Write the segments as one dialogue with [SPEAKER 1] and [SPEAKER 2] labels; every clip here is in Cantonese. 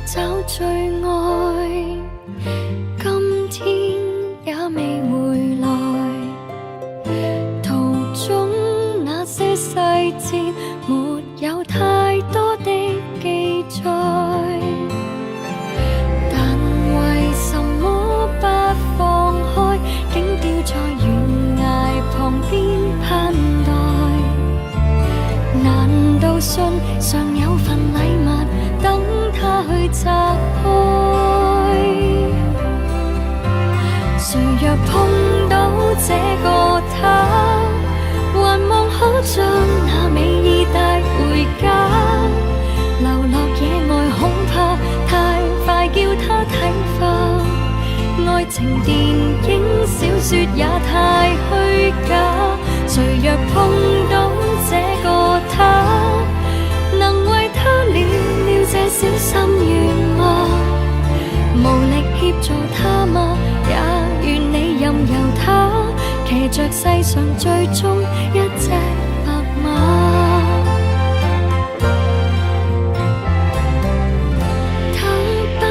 [SPEAKER 1] 找最愛，今天也未回來。途中那些細節，沒有太多的記載。但為什麼不放開，竟丟在懸崖旁邊盼待？難道信上有份禮物等他去拆開？誰若碰到這個他，還望可將那美意帶回家。流落野外恐怕太快叫他睇化，愛情電影小說也太虛假。誰若碰到這個他，能為他了了這小心願嗎？無力協助他嗎？也願你任由他騎着世上最終一隻白馬。他不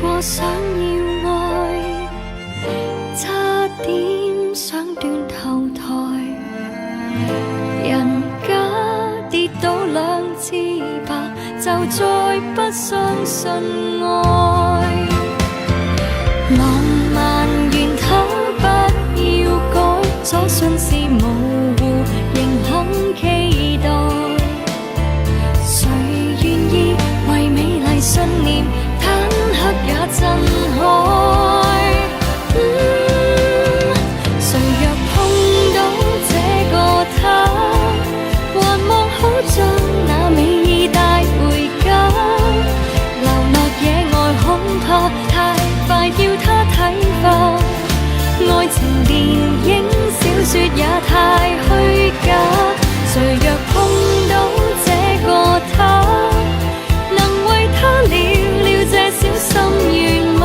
[SPEAKER 1] 過想要愛，差點想斷頭台。人家跌倒兩次吧，就再不相信愛。浪漫願他不要改，所信是模糊，仍肯期待。誰願意為美麗信念坦克也震開？誰若碰到這個他，還望可將那美意帶回家。流落野外恐怕太快叫他睇化，愛情電影小說也太虛假。誰若碰到這個他，能為他了了這小心願嗎？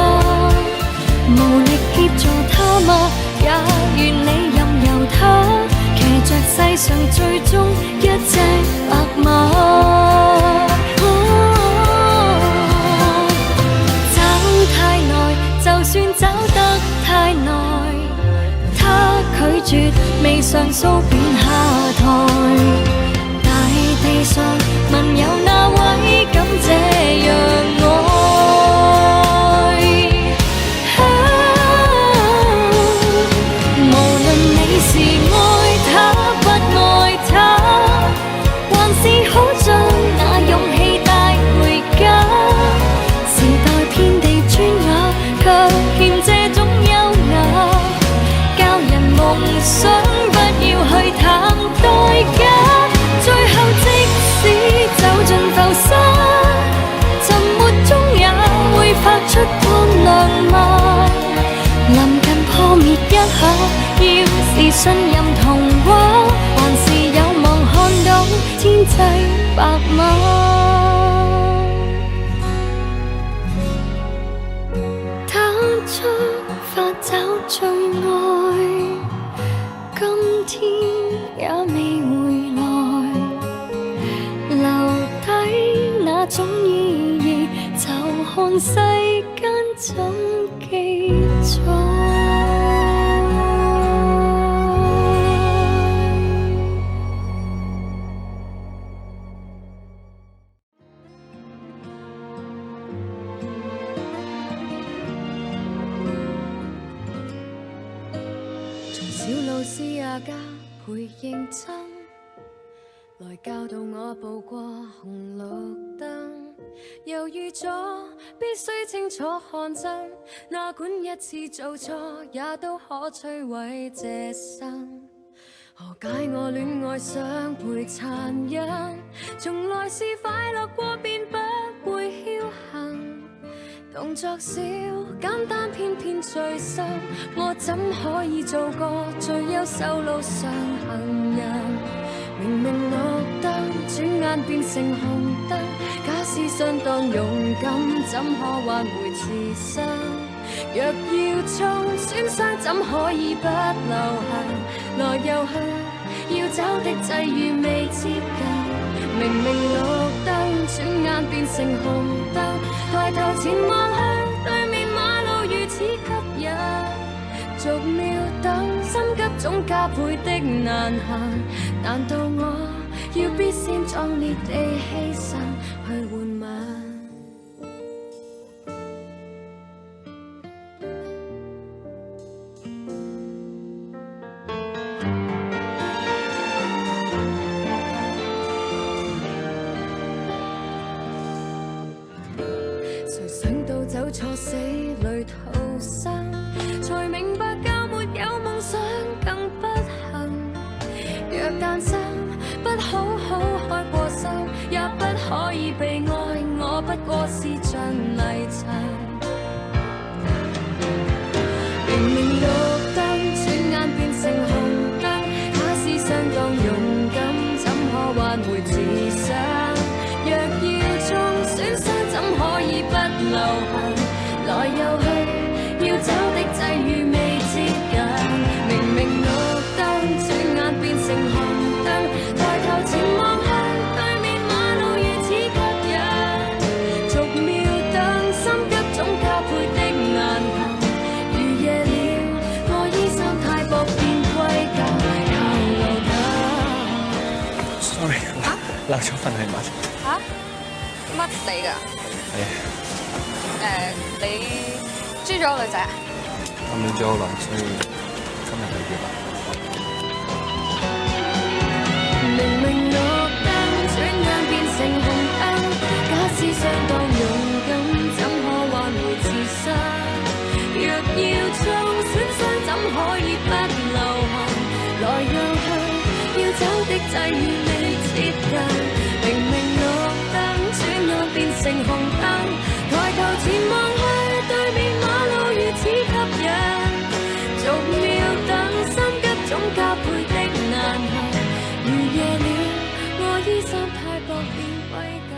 [SPEAKER 1] 無力協助他嗎？也願你任由他騎着世上最終一隻白馬。就算找得太耐，他拒絕未上訴便下台。大地上問有哪位敢這樣愛？無論你是愛他不愛他，還是可將那勇氣帶回家。時代遍地磚瓦，卻欠這種優雅，教人夢想不要去談代價。最後即使走進浮沙，沉沒中也會發出光亮嗎？臨近破滅一下，要是信任童話，還是有望看到天際白馬。出發找最愛，今天也未回來。留低那種意義，就看世間怎記載。小老師阿家陪認真，來教導我步過紅綠燈。猶豫咗必須清楚看真，哪管一次做錯，也都可摧毀這生。何解我戀愛相陪殘忍？從來是快樂過便不會僥倖。動作小簡單偏偏最深，我怎可以做個最優秀路上行人？明明綠燈，轉眼變成紅燈，假使相當勇敢，怎可挽回自身？若要衝損傷，怎可以不留痕？來又去，要走的際遇未接近。明明綠燈，轉眼變成紅燈，抬頭前望去，對面馬路如此吸引。逐秒等，心急總加倍的難行。難道我要必先壯烈地犧牲去換吻？誰想到走錯死裏逃生，才明白較沒有夢想更不幸。若誕生不好好開過心，也不可以被愛，我不過是像泥塵。明明綠燈，轉眼變成紅燈，假使相當勇敢，怎可挽回自身？若要衝損傷，怎可以不留痕？來又去，要走的際遇未接近。明明綠燈，轉眼變成紅燈，抬頭前望去，對面馬路如此吸引。逐秒等，心急總加倍的難行。如夜了，我衣衫太薄便歸家，靠路燈。
[SPEAKER 2] Sorry， 漏咗份禮物。
[SPEAKER 3] 嚇？乜嚟㗎？
[SPEAKER 2] 係。
[SPEAKER 3] 你追咗個女仔啊？
[SPEAKER 2] 暗戀咗好耐，所以今日去表白。
[SPEAKER 1] 明明綠燈，轉眼變成紅燈，假使相當勇敢，怎可挽回自身？若要衝損傷，怎可以不留痕？來又去，要走的際遇未接近。明明綠燈，轉眼變成紅燈，抬頭前望去，對面馬路如此吸引。逐秒等，心急總加倍的難行。如夜了，我衣衫太薄便歸家，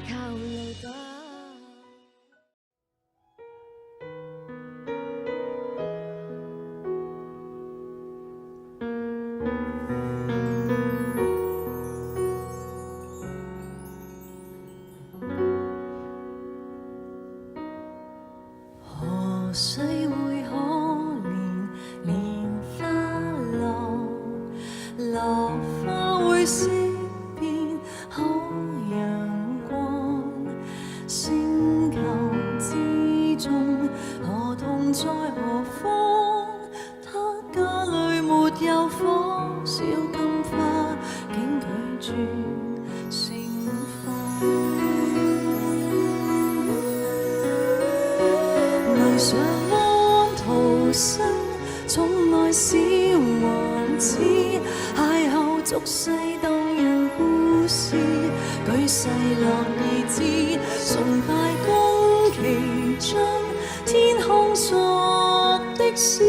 [SPEAKER 1] 靠路燈。
[SPEAKER 4] 河水會可憐蓮花落，落花會思變好陽光。星球之中，河童在何方？他家裏沒有火，小金花竟拒絕盛放。上岸逃生，寵愛小王子，邂逅俗世動人故事，舉世樂意知，崇拜宮崎駿，天空作的詩，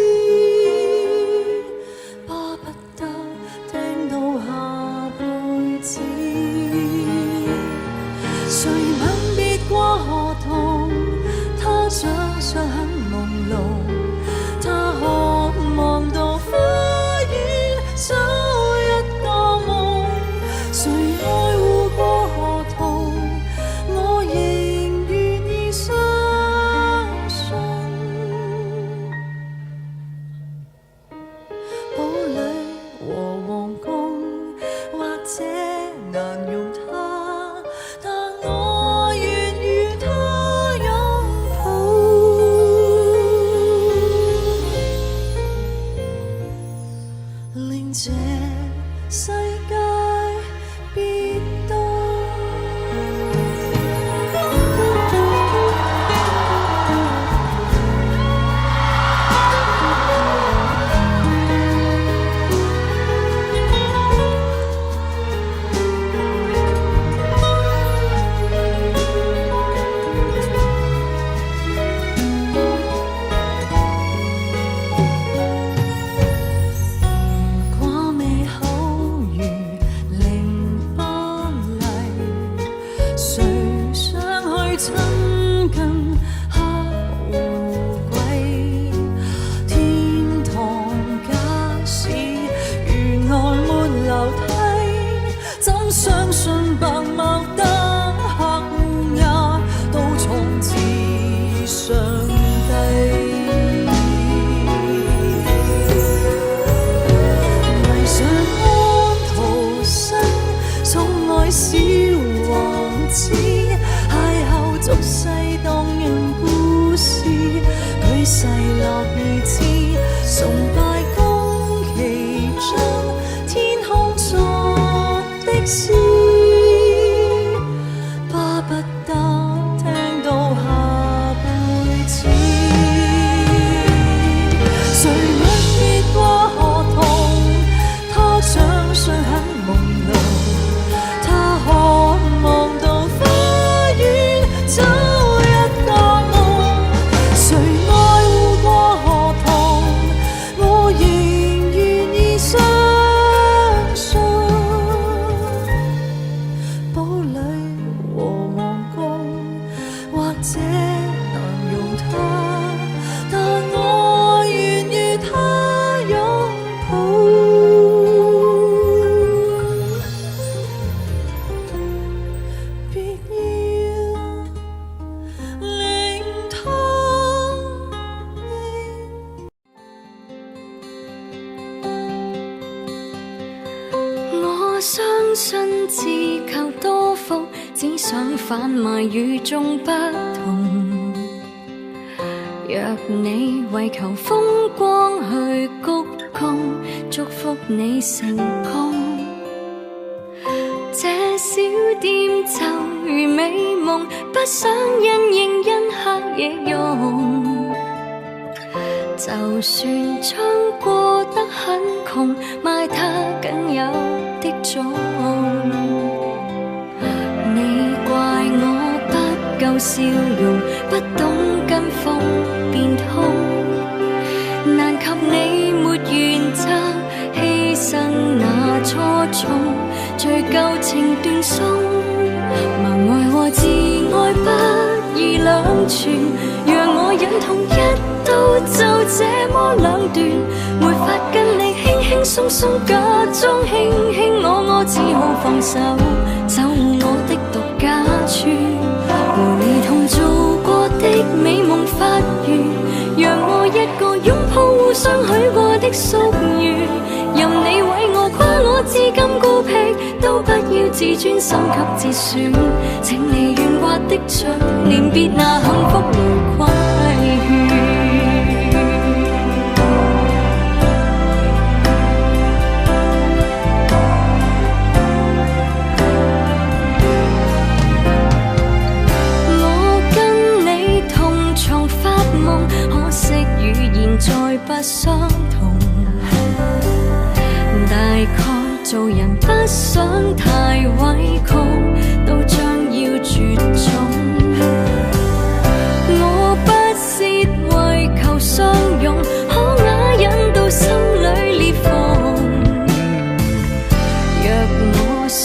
[SPEAKER 4] 巴不得聽到下輩子。誰吻別過河童？他長相很朦朧，他渴望到花園找一個夢。誰愛護過河童？我仍願意相信。堡壘和皇宮，或者難容他，但我願與他擁抱。令這世界變多。
[SPEAKER 1] 相信自求多福，只想販賣與眾不同。若你為求風光去鞠躬，祝福你成功。這小店就如美夢，不想因應因黑夜用。就算將過得很窮，賣它僅有的種。你怪我不夠笑容，不懂跟風變通。難及你沒原則，犧牲那初衷，追究情斷送。盲愛和自愛不易兩全，讓我忍痛一刀就這麼兩斷，沒法跟你輕輕鬆鬆假裝卿卿我，只好放手，守護我的獨家村。和你同做過的美夢發願，讓我一個擁抱互相許過的夙願。任你為我誇我至今孤僻，都不要自尊心給折損。請你圓滑的嘴臉，別拿幸福來規勸。可惜語言再不相同，大概做人不想太委屈，都將要絕種。我不屑為求相擁，可啞忍到心裏裂縫。若我所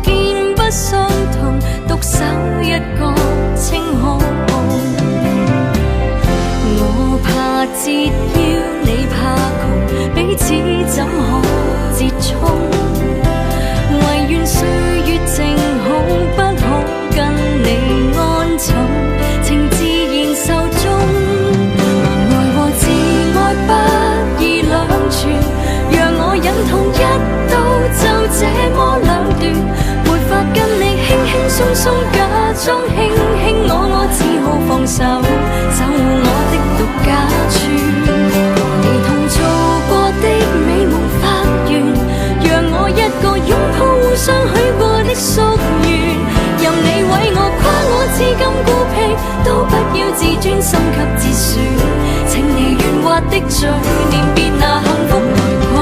[SPEAKER 1] 見不相同，獨守一個清空。我怕折腰，你怕窮，彼此怎可折衷？唯願歲月靜好，不可跟你安枕，情自然壽終。盲愛和自愛不易兩全，讓我忍痛一刀就這麼兩斷，沒法跟你輕輕鬆鬆假裝卿卿我，只好放手，守護我的獨家村。和你同做過的美夢發願，讓我一個擁抱互相許過的夙願。任你為我誇我至今孤僻，都不要自尊心給折損。請你圓滑的嘴臉，別拿幸福來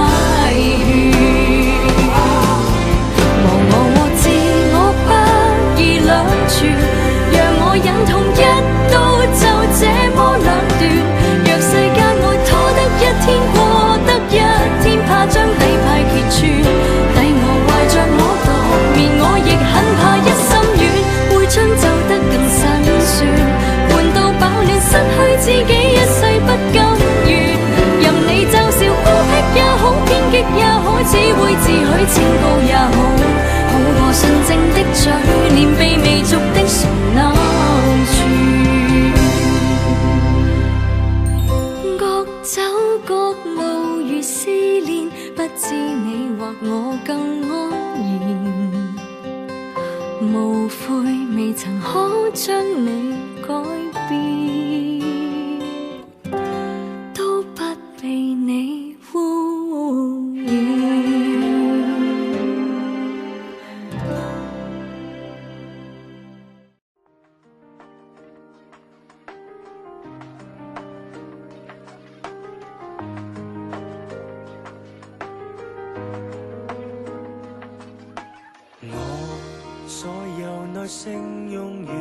[SPEAKER 1] 規勸。忘我和自我不易兩全，讓我忍痛一刀就這麼兩斷。若世間愛拖得一天過得一天，怕將底牌揭穿。抵我懷着我獨眠，我亦很怕一心軟，會將走得更辛酸。換到飽暖失去自己，一世不甘願。任你嘲笑孤僻也好，偏激也好，只會自許清高也好，好過純正的嘴臉，被媚俗的唇勾住。走覺無如思念，不知你或我更安然，無悔未曾可將你改變，都不被你污染。
[SPEAKER 5] 所有耐性用完，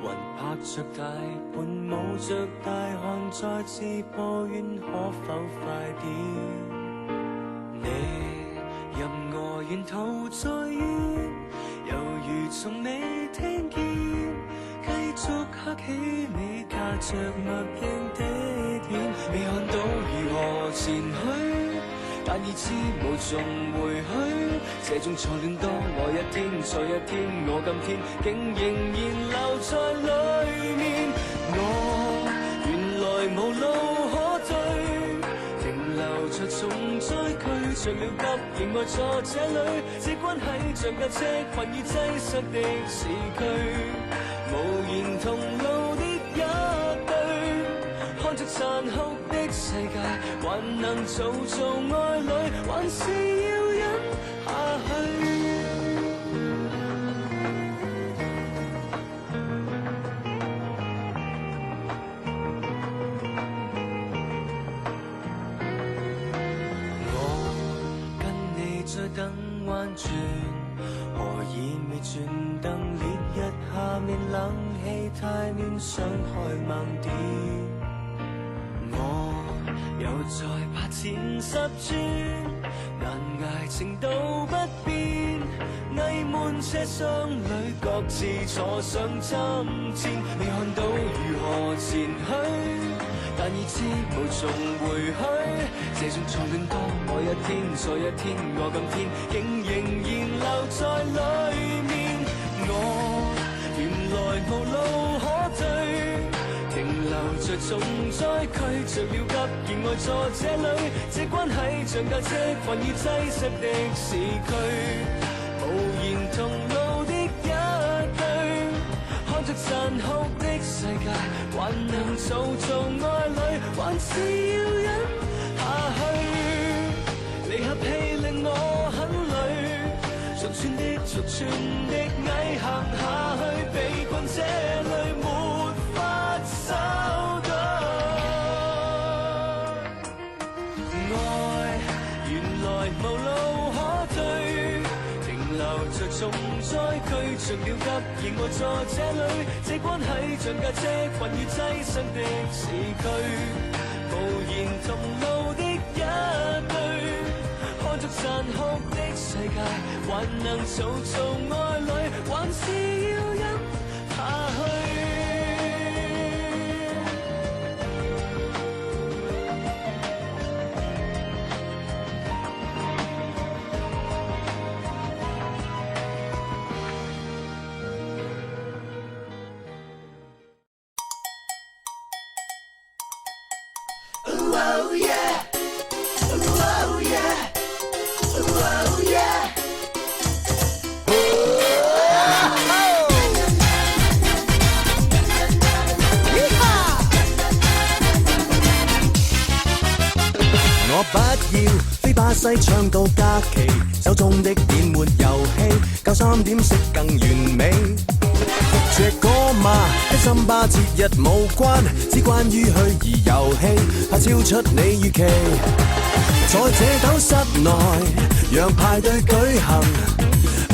[SPEAKER 5] 魂拍着大盤，冒着大汗再自抱怨，可否快點？你任我沿途再怨，猶如從未聽見，繼續刻起你隔着默認的臉，未看到如何前去，但已知無從回去。這種錯亂當我一天再一天，我今天竟仍然留在裡面。我原來無路可退，停留着重災區。着了急，仍呆坐這裏，只關係像架車困於擠塞的市區，無言同路的一對，看着殘酷的世界，還能做做愛侶，還是要忍下去。再等彎轉，何以未轉燈？烈日下面冷氣太暖，想開盲點。我又在爬前10轉，難捱程度不變。翳悶車廂裏各自坐上針氈，未看到如何前去。但已知無從回去，這種錯戀多我一天再一天，我今天竟仍然留在裡面。我原來無路可退，停留着重災區，着了急仍呆坐這裡，這關係像架車困於擠塞的市區，無言同路的一對，看着殘酷的世界，還能做做愛侶，還是要忍下去。離合器令我很累，逐寸的逐寸的矮行下去，被困這裡沒法收隊。愛原來無路可退，停留着重災區，着了急仍呆坐這裡，這關係像架車困於擠塞的市區，無言同路的一對，看着殘酷的世界，還能做做愛侶，還是要忍下去。
[SPEAKER 6] 我不要飛巴西唱到假期，手中的點沒遊戲，9、3點色更完美。這歌嘛，跟森巴節日無關，只關於虛擬遊戲，怕超出你預期。在這斗室內，讓派對舉行，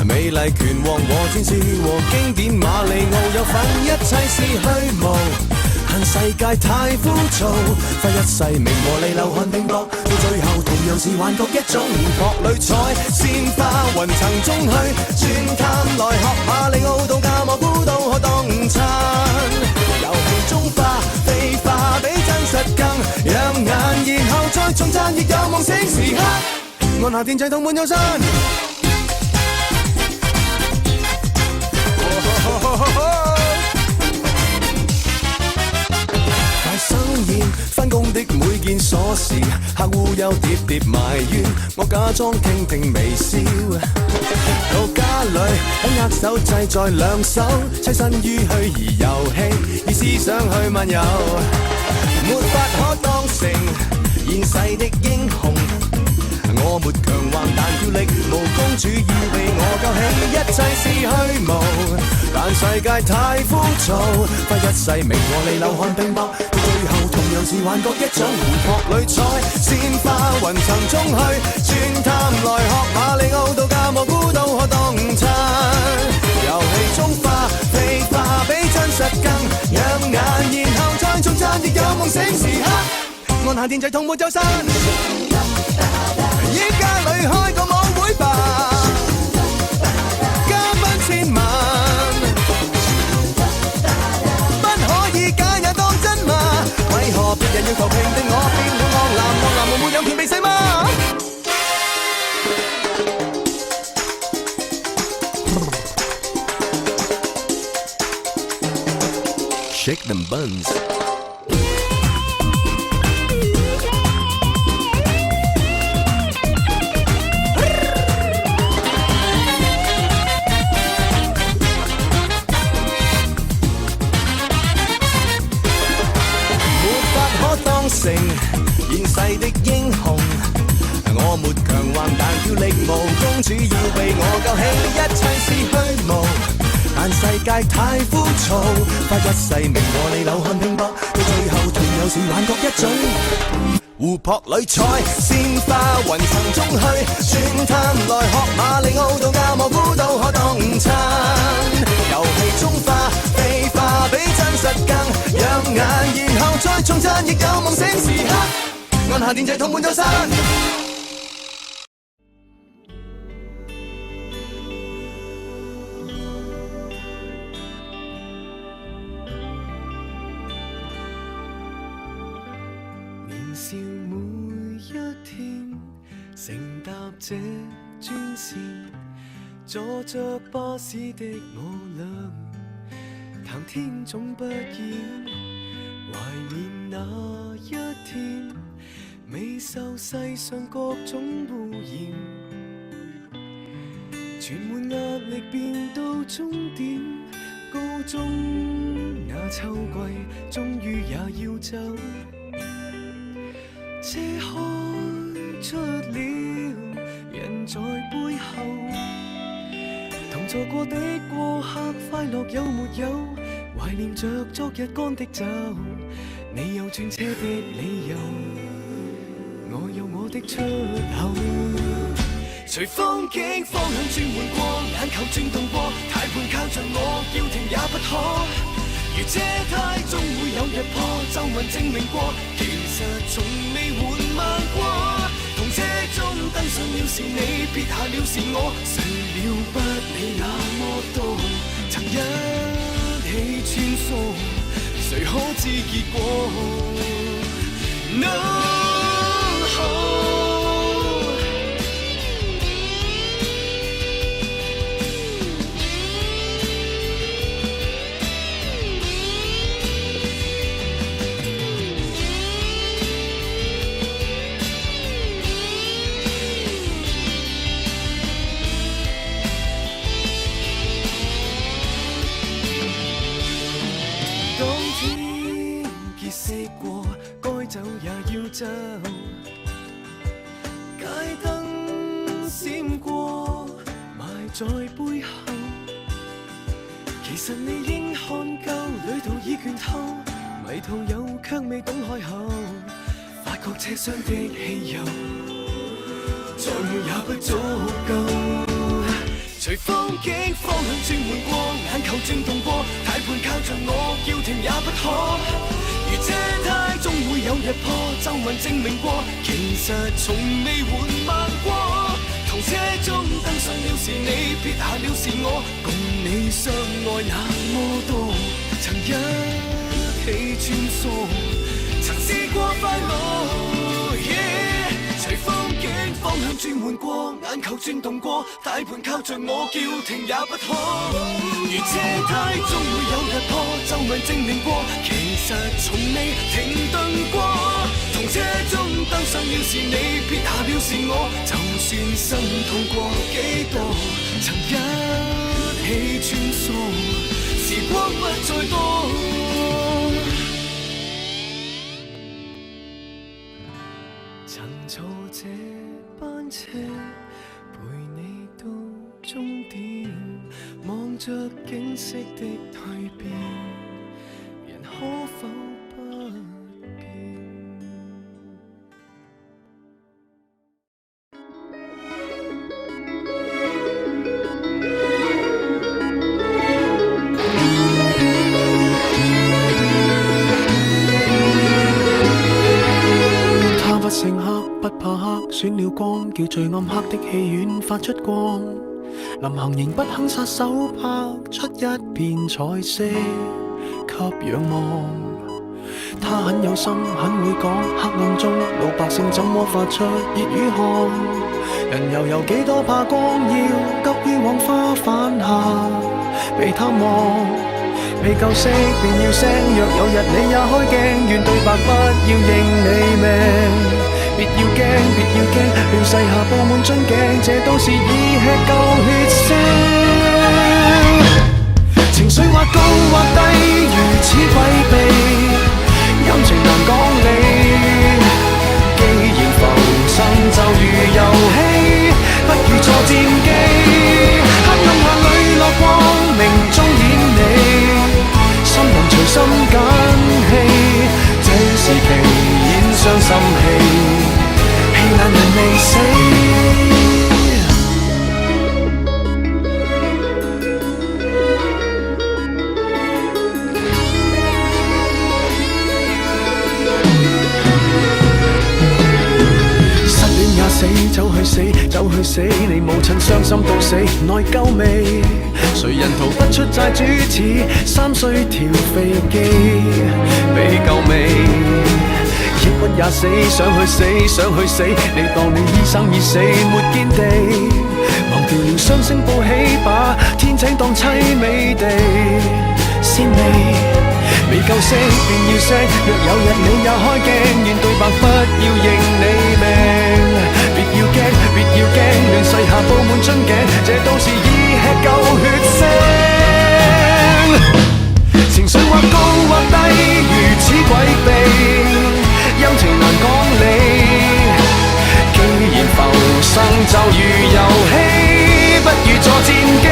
[SPEAKER 6] 美麗拳王和戰士和經典馬里奧有份，一切是虛無。恨世界太枯燥，花一世名和利流汗拼搏，到最後同樣是幻覺一種撲壘賽，鮮花雲層中去轉探來學馬里奧度假蘑菇都可當餐，遊戲中化非化比真實更養眼，然後再重讚亦有夢醒時刻，按下電掣痛滿有身。生厭返工的每件瑣事，客戶又喋喋埋怨，我假裝傾聽微笑。到家裏喺握手掣在兩手，棲身於虛擬遊戲，以思想去漫遊，沒法可當成現世的英雄。我沒強橫，但要力無公主要被我救起，一切是虛無，但世界太枯燥，花一世名和利流汗拼搏，到最後同樣是幻覺一種撲壘賽，鮮花雲層中去轉探來學馬里奧度假蘑菇都可當餐，遊戲中化非化比真實更養眼，然後再重讚亦有夢醒時刻，按下電掣痛沒走身。依家裏開個舞會吧，嘉賓千萬，不可以假也當真嘛？為何別人要求評定我變了惡男？惡男們沒有權避世嗎？Shake them buns。但要力無，公主要被我救起，一切是虛無。但世界太枯燥，花一世名和你流汗拼搏，到最後團友是幻覺一種。湖泊裏採鮮花，雲層中去轉探，來學馬里奧到亞莫古都可當午餐。遊戲中化非化比真實更養眼，然後再重讚，亦有夢醒時刻。按下電掣痛滿咗身。
[SPEAKER 5] 年少每一天，乘搭這專線，坐着巴士的我倆，談天總不厭，懷念那一天，未受世上各種污染，全沒壓力變到終點，高中那秋季終於也要走。車開出了，人在背後，同坐過的過客，快樂有沒有？懷念着昨日乾的酒，你有轉車的理由，我有我的出口。隨風景方向轉換過，眼球轉動過，軚盤靠着我，叫停也不可。如車胎終會有日破，皺紋證明過，其實從未緩慢過。同車中登上了是你，撇下了是我，誰料不理那麼多，曾一起穿梭，誰可知結果 ？No。街燈閃過，埋在背後。其實你應看夠，旅途已倦透，迷途有卻未懂開口。發覺車廂的汽油，再沒也不足夠。隨風景方向轉換過，眼球轉動過，軚盤靠着我，叫停也不可。如車胎終會有日破，皺紋證明過，其實從未緩慢過。同車中登上了是你，撇下了是我，共你相愛那麼多，曾一起穿梭，曾試過快樂。隨風景方向轉換過，眼球轉動過，軚盤靠着我，叫停也不可。如車胎終會有日破，皺紋證明過，其實從未停頓過。同車中登上了是你，撇下了是我，就算心痛過幾多，曾一起穿梭，時光不再多。曾坐這班車，陪你到終點，望着景色的蛻變，人可否不變？他不姓黑，不怕黑，選了光，叫最暗黑的戲院發出光。臨行仍不肯撒手，拍出一片彩色給仰望。他很有心，很會講，黑暗中老百姓怎麼發出熱與汗？人又有幾多怕光，要急於往花瓣下被探望。未夠色便要聲，若有日你也開鏡，願對白不要認你命。別要驚，別要驚，亂世下佈滿樽頸，這都是已吃夠血腥。情緒或高或低，如此規避，感情難講理。既然浮生就如遊戲，
[SPEAKER 6] 走去死，你母親傷心到死，內疚未？誰人逃不出債主似3歲條飛機，被救未？抑鬱也死，想去死，想去死，你當你醫生已死，沒堅地，忘掉了雙星報喜，把天請當凄美地，先未夠識便要識，若有日你也開鏡，願對白不要認你命，別要驚，別要驚，亂世下布滿樽頸，這都是已吃夠血腥，情緒或高或低，如此詭秘，陰晴難講理，既然浮生就如遊戲，不如坐戰機，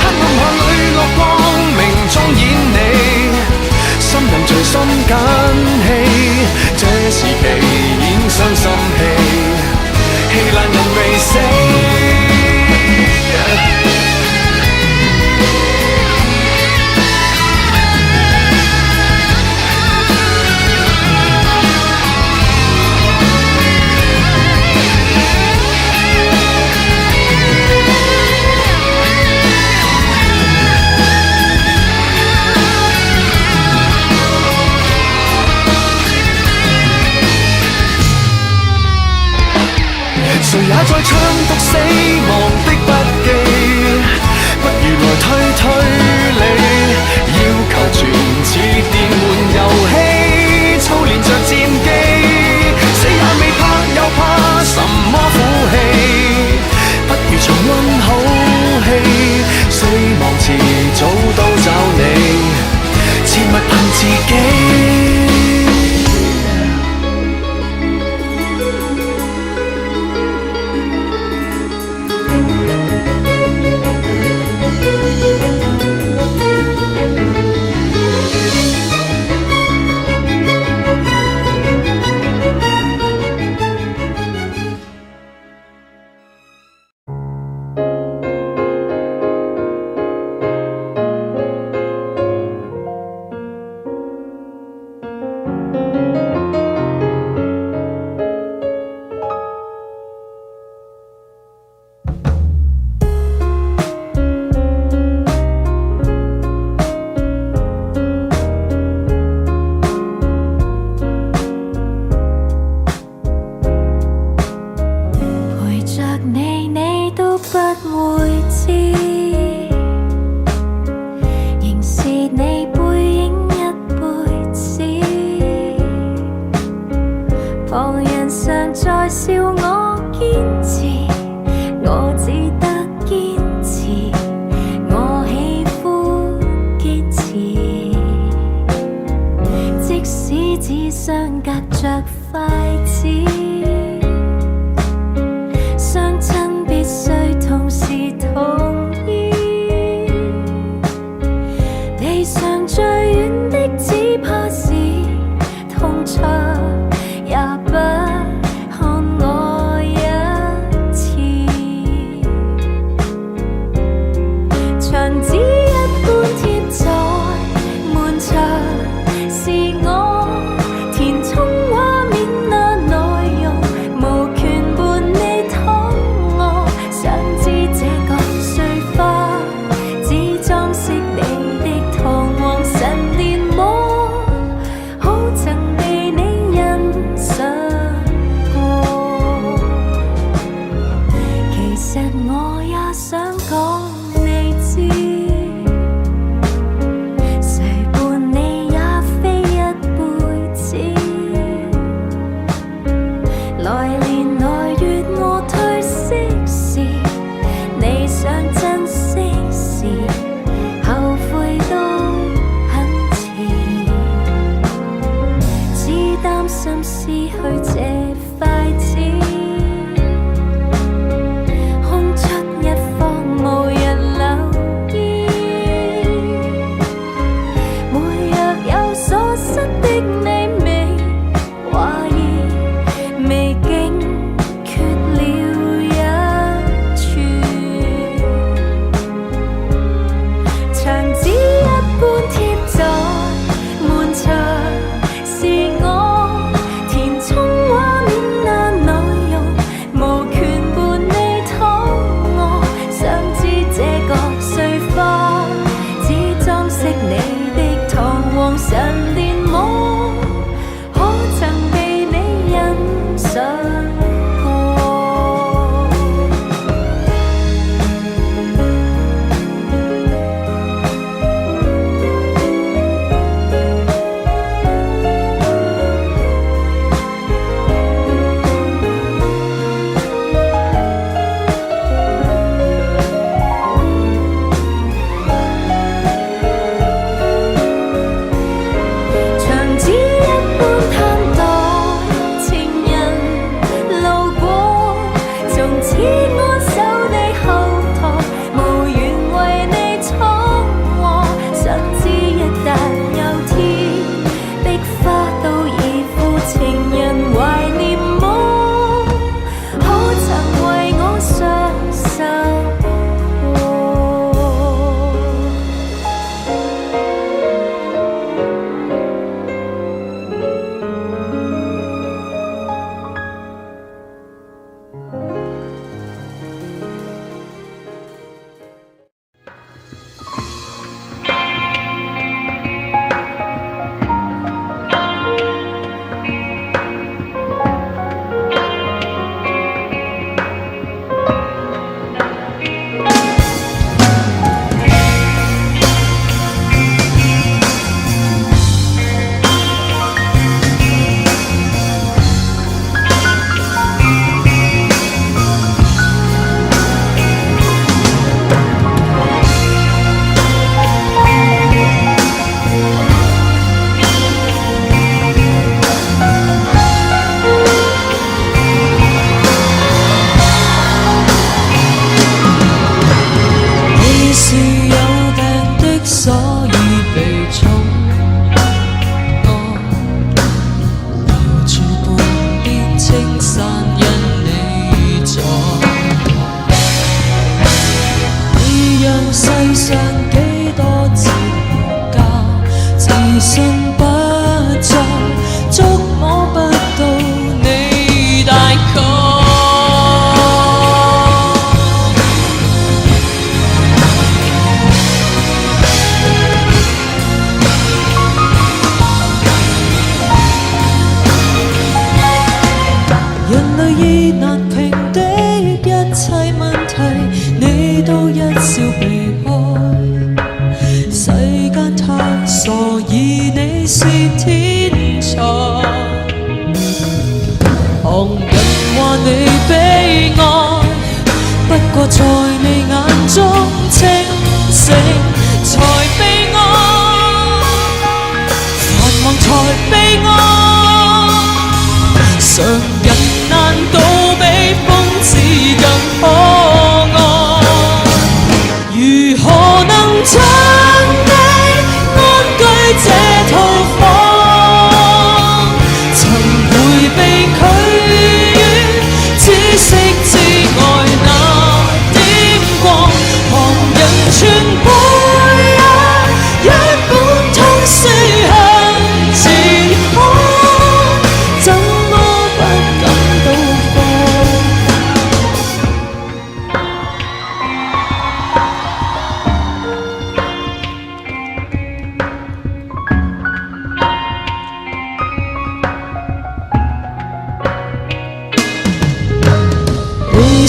[SPEAKER 6] 黑暗下裏落光明中演你，心人隨心緊氣，這時期演傷心戲，戲爛人未死。誰也在唱讀死亡的筆記，不如來推理，要求全似電玩遊戲，操練着戰機，死也未怕又怕什麼苦氣，不如重溫好戲，死亡遲早都找你，切勿恨自己。
[SPEAKER 1] 相親必須同時同意。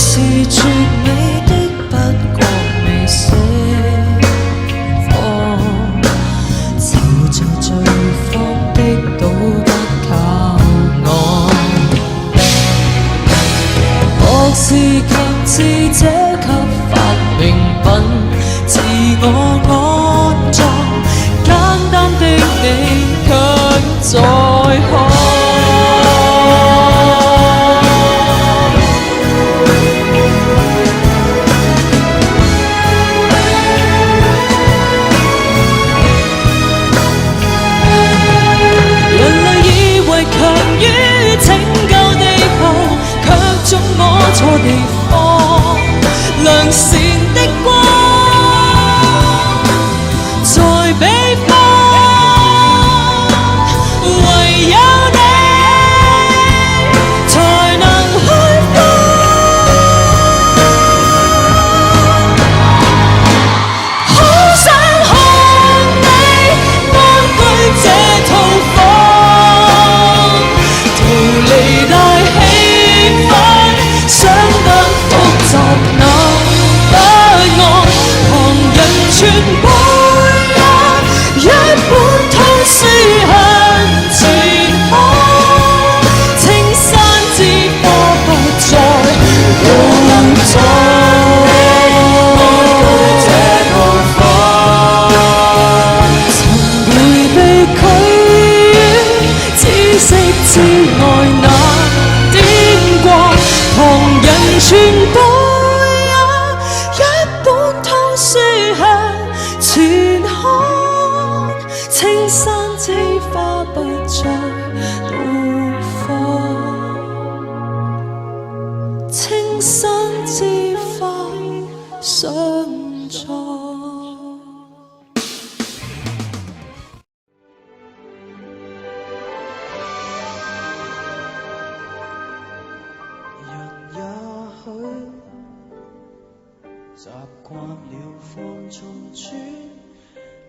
[SPEAKER 4] 是絕美的，不過未釋放，就在最荒的都不靠我。學是強智者給發明品，自我安葬，簡單的你卻在看。錯地方，良善的光在彼方，唯有你才能開花。好想看你安居這套房，逃離大氣氛。想得複雜那不安，旁人全背一本通書向前看，青山之花不再浪蕩。曾迴避拒於知識之外那點光，旁人全部也一本通書向前看，青山之花不再怒放，青山之花上載。
[SPEAKER 5] 習慣了放縱轉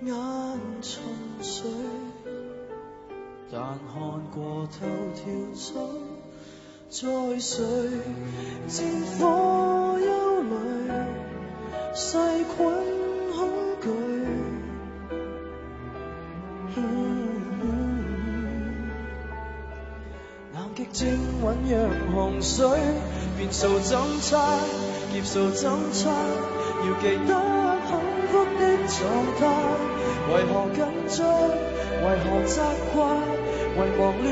[SPEAKER 5] 眼沉睡，但看過透跳走在誰戰火憂慮，細菌恐懼。南極正醞釀洪水，變數怎猜，劫數怎猜，要記得幸福的狀態。為何緊張，為何責怪，遺忘戀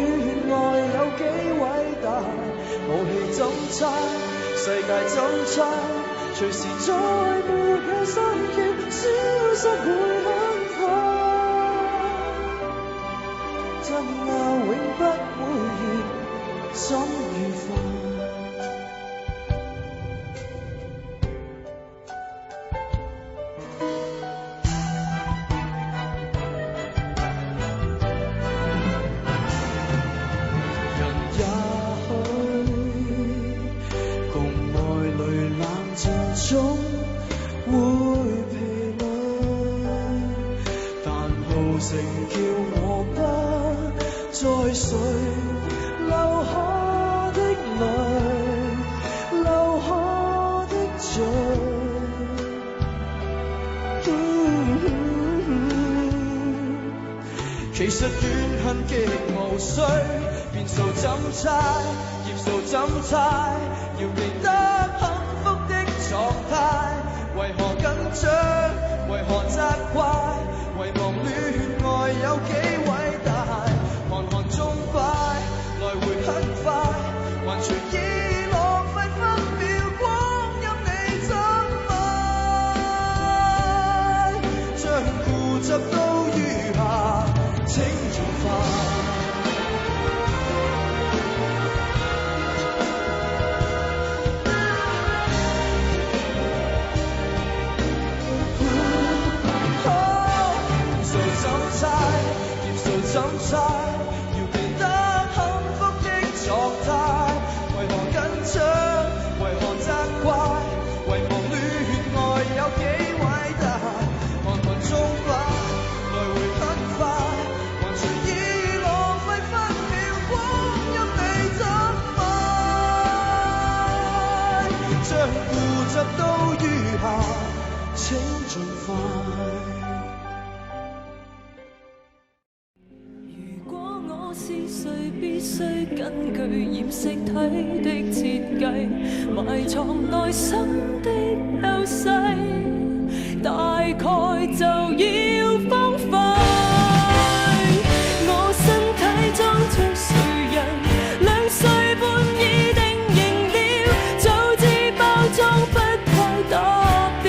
[SPEAKER 5] 愛有幾偉大。武器怎猜，世界怎猜，隨時在沒有心跳，消失會很快。爭拗永不會完，怎愉快？總會疲累，但好勝叫我不再睡。流下的淚，流下的罪，其實怨恨極無須，變數怎猜，劫數怎猜，要記得幸福的狀態。為何緊張，為何責怪，遺忘戀愛有幾偉大。看看鐘擺，來回很快，還隨意浪費分秒光陰，你怎買？將固執都餘下，請盡快。
[SPEAKER 6] 固執到餘下，請盡快。
[SPEAKER 4] 如果我是誰，必須根據染色體的設計，埋藏內心的優勢，大概就要荒廢。我身體裝着誰人，2歲半已定型了，早知包裝不太搭調，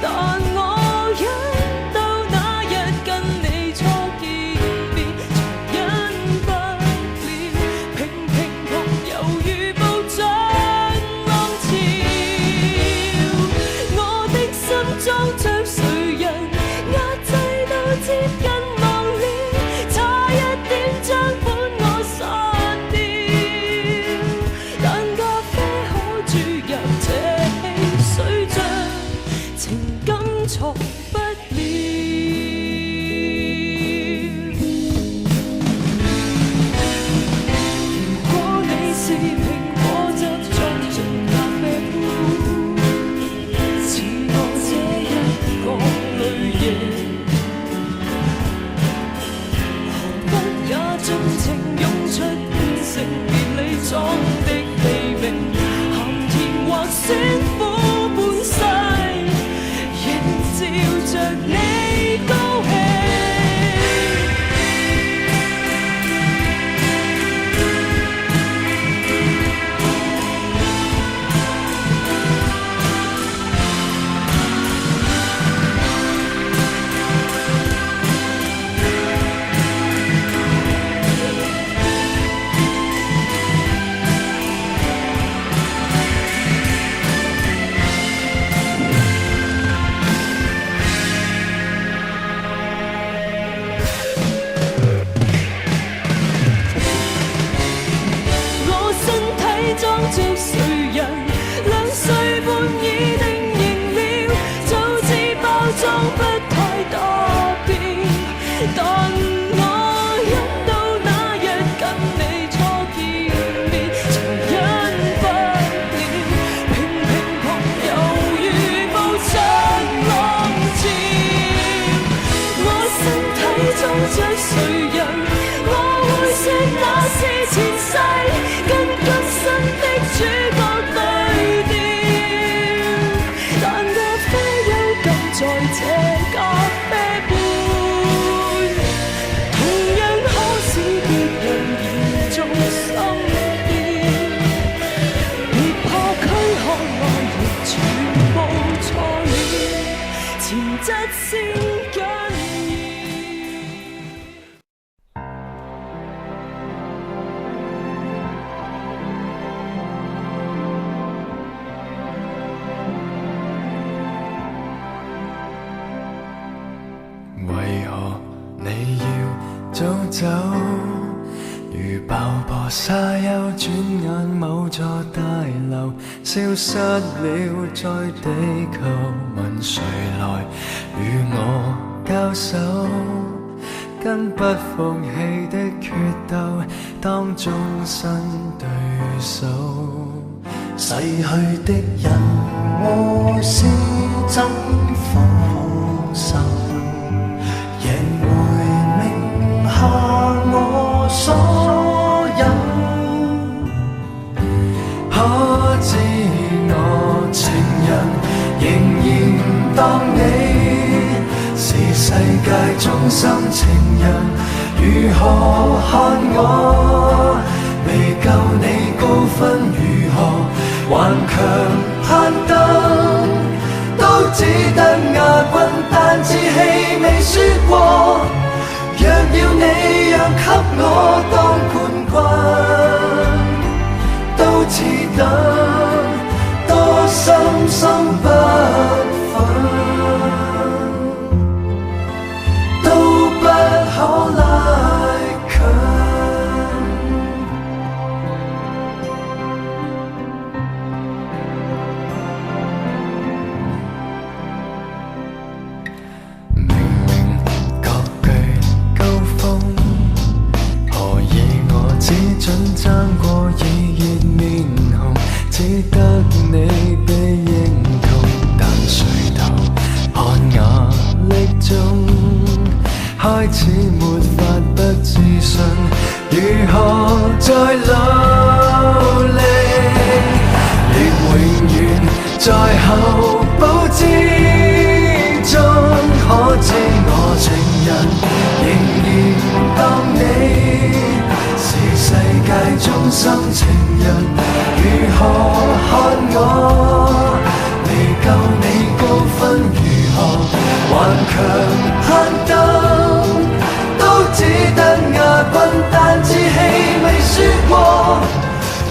[SPEAKER 4] 但我忍到那日跟你初見面，才忍不了，平平同猶如暴漲浪潮。我的心裝着誰人，壓制到接近忘了，差一點將本我殺掉，但咖啡可注入這汽水像情感錯不了。如果你是蘋果汁裝進咖啡杯，似我這一個類型，何不也盡情湧出變成別理裝的秘密，鹹甜或酸苦本世，仍照着你高興。我身體裝着誰人，2歲半已定型了，早知包裝不太搭調，但我忍到那日跟你初見面，才忍不了，平平同猶如暴漲浪潮。我身體裝着誰人，我會說那是前世，跟今生的主角對調，但咖啡有感在這咖啡杯，同樣可使別人嚴重心變，別怕軀殼內亦全部錯了，潛質先緊要。
[SPEAKER 5] 為何你要早走？如爆破沙丘，轉眼某座大樓消失了在地球。問誰來與我交手？跟不放棄的決鬥當終身對手。逝去的人和事怎放手？贏回名下我所有，可知我情人仍然當你是世界中心情人。如何看我？未夠你高分，如何頑強攀登？都只得亞軍，但志氣未輸過。若要你讓給我當冠軍，都似得多深深不忿，都不可拉近。爭過已熱面紅，只得你
[SPEAKER 6] 中心情人，如何看我？未夠你高分如何？頑強攀登，都只得亞軍，但志氣未輸過。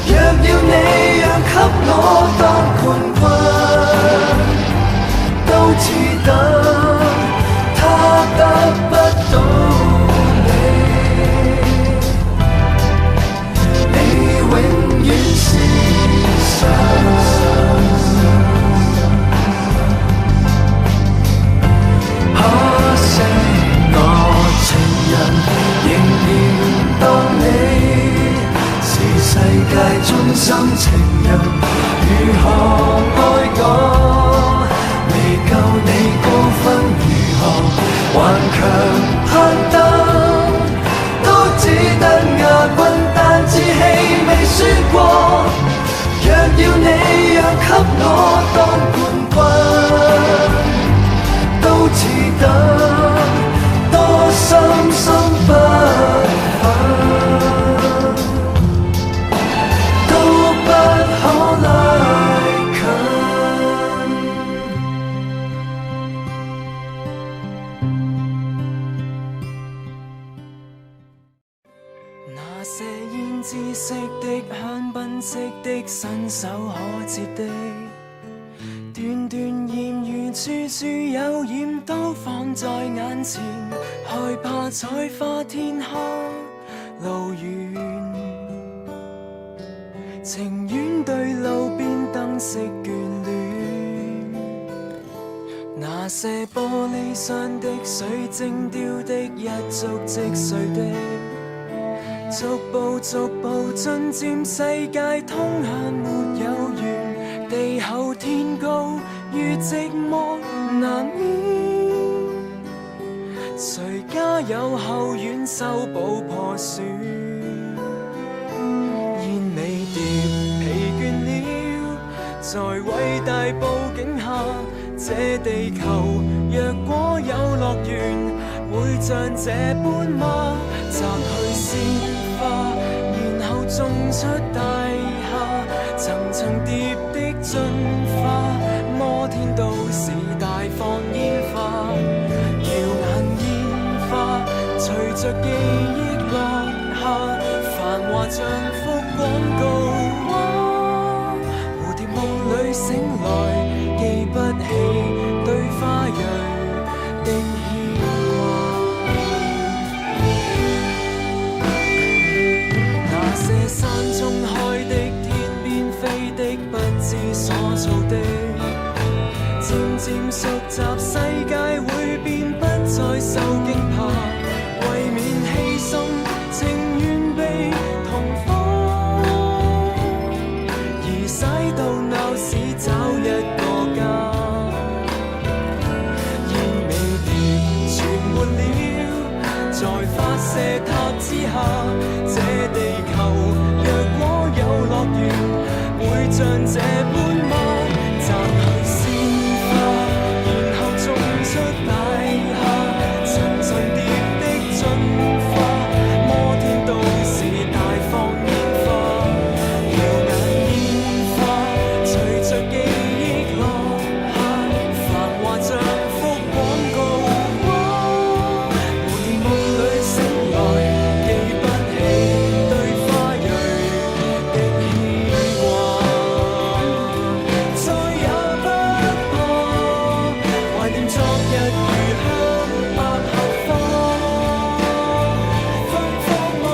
[SPEAKER 6] 若要你讓給我當冠軍，都只得他得不到你永遠是神。可惜我情人仍然當你是世界中心情人，如何愛我？未夠你高分如何？頑強攀登，都只得亞軍，但志氣未輸過。若要你讓給我當冠軍，都只得多深深不忿，都不可拉近。那些胭脂色的香檳色的伸手可折的，段段艷遇處處有染，都放在眼前，害怕採花天黑路遠，情願對路邊燈飾眷戀。那些玻璃箱的水晶雕的一觸即碎的，逐步逐步進佔世界，通向沒有緣，地厚天高與寂寞難免。誰家有後院修補破損？煙尾蝶疲倦了，在偉大佈景下，這地球若果有樂園，會像這般嗎？摘去鮮花，然後種出大廈，層層疊的進化，摩天都市大放煙花，耀眼煙花隨着記憶落下，繁華像幅廣告畫，蝴蝶夢裏醒來，記不起對花蕊的牽掛。那些山中開的，天邊飛的，不知所措的，漸漸熟習世界會變，不再受驚怕，為免犧牲，情願被同化，而駛到鬧市找一個家。煙尾蝶存沒了，在發射塔之下，這地球若果有樂園，會像這般嗎？摘去鮮花，然後種出大廈，層層疊的進化，摩天都市大放煙花，耀眼煙花隨着記憶落下，繁華像幅廣告畫，蝴蝶夢裏醒來，記不起對花蕊的牽掛，再也不怕懷念昨日如香百合花，芬芳嗎？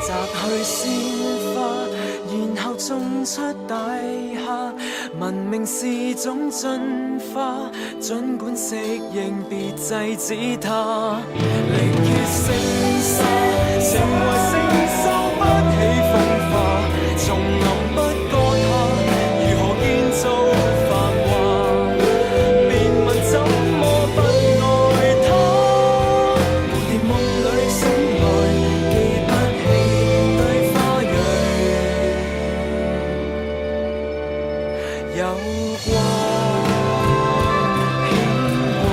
[SPEAKER 6] 摘去鮮花，然後種出大廈，文明是種進化，儘管適應別制止它，力竭聲沙，成為承受不起風化，叢林不割下，如何建造繁華？別問怎麼不愛它，蝴蝶夢裏醒來，記不起對花蕊有掛。牽掛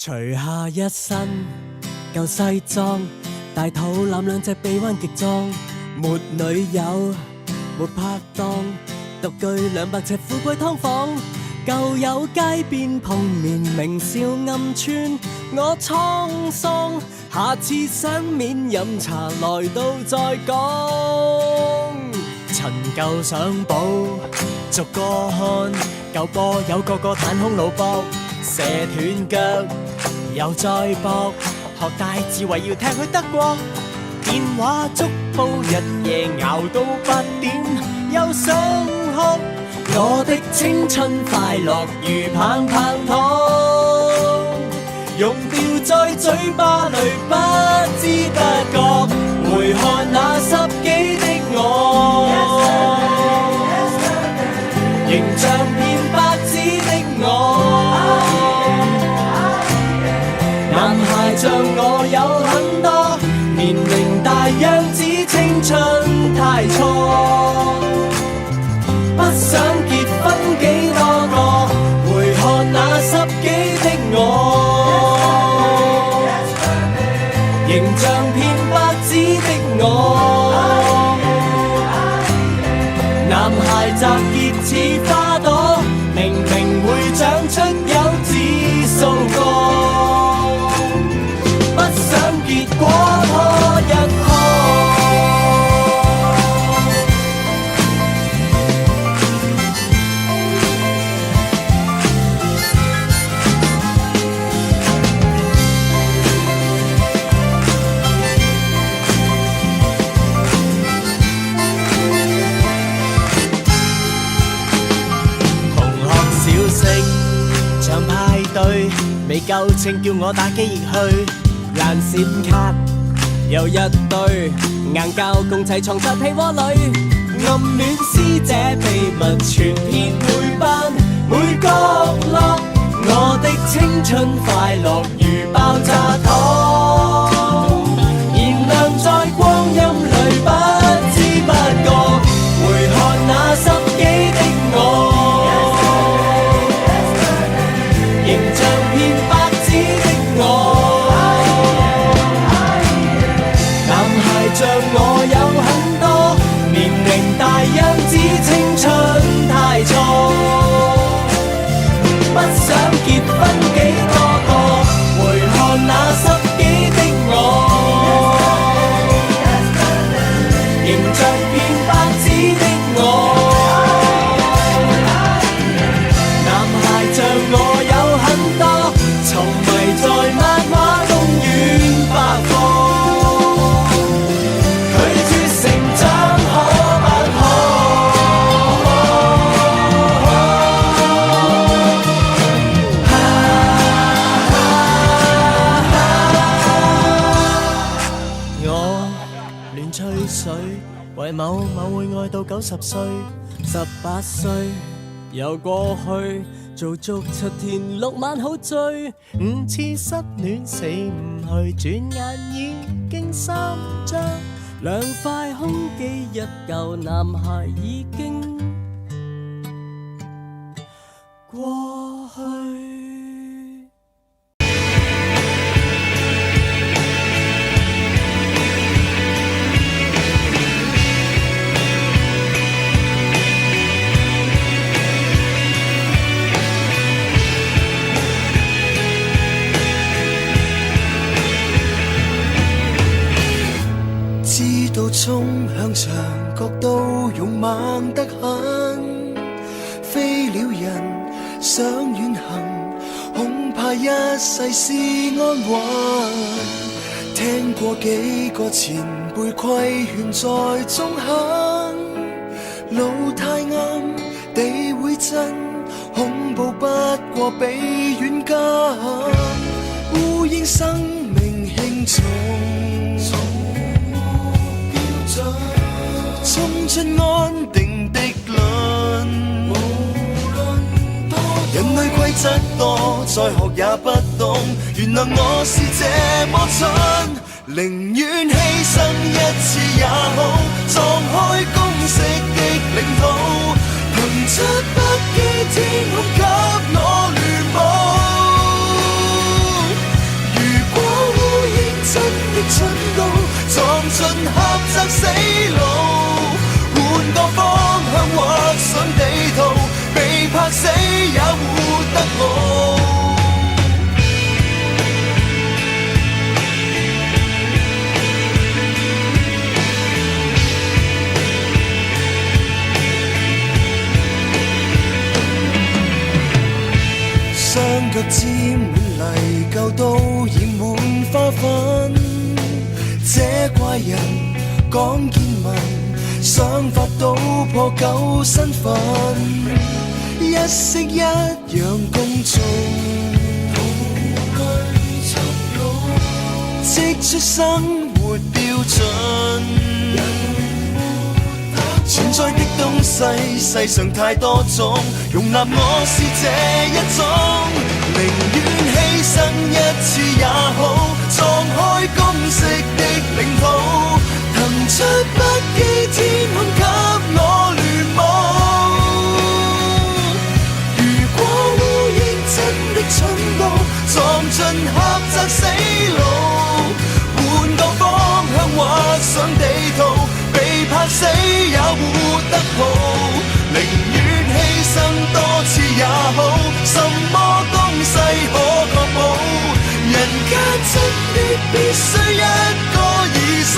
[SPEAKER 7] 除下一身舊西裝，大肚腩兩隻臂彎極壯，沒女友沒拍檔，獨居200尺富貴劏房，舊友街邊碰面明笑暗串我滄桑，下次想面飲茶來到再講。陳舊相簿逐個看，舊波有個個彈空腦搏，射斷腳又再搏，學大智慧要踢去德國，電話粥煲日夜熬到8點又上學，我的青春快樂如棒棒糖，溶掉在嘴巴裏不知不覺，回看那10幾的我，形象變白紙的我，男孩像我有很多，年齡大樣子青春太初，不想結婚幾多個，回看那10幾的我，形象片白紙的我，男孩集結似花朵，明明會長出有指數個，不想結果拖一拖。未夠稱叫我打機亦去，爛閃卡又一堆，硬膠共齊藏在被窩裏，暗戀師姐秘密傳遍每班每角落，我的青春快樂如爆炸糖，燃亮在光陰裏不知不覺，回看那10幾的我，形象片白紙的我，男孩像我有很多，年齡大樣子青春太初，不想結婚幾多個，回看那10幾的我，形象片白紙的我，男孩像我有很多，沉迷在漫畫公園百貨，拒絕成長可不可？我亂吹水，為某某會愛到90歲，18歲又過去。做足7天6晚好醉，5次失戀死唔去，轉眼已經3張兩塊胸肌，一舊男孩已經過去。
[SPEAKER 6] 知道衝向牆角都勇猛得很，飛了人想遠行，恐怕一世是安穩。聽過幾個前輩規勸在中肯，路太暗地會震，恐怖不過比遠近，烏煙生命輕重。衝出安定的輪，人類規則多，再學也不懂，原諒我是這麼蠢，寧願犧牲一次也好，撞開公式的領土，騰出北極天空給我聯舞。沾滿泥舊都染滿花粉，這怪人講見聞，想法都破舊身份，一式一樣共從途裏尋路，織出生活標準。存在的東西，世上太多種，容納我是這一種，寧願犧牲一次也好，撞開公式的領土，騰出不羈天空給我聯舞。如果烏蠅真的蠢到撞進狹窄死路，換個方向畫上地圖，被拍死也活得好，寧願犧牲多次也好，什麼東西可確保？人間真的必須一個異數。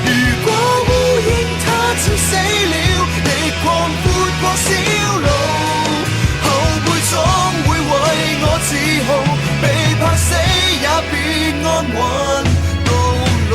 [SPEAKER 6] 如果烏蠅它真死了，亦狂闊過小路，後輩總會為我自豪，被拍死也別安穩到老。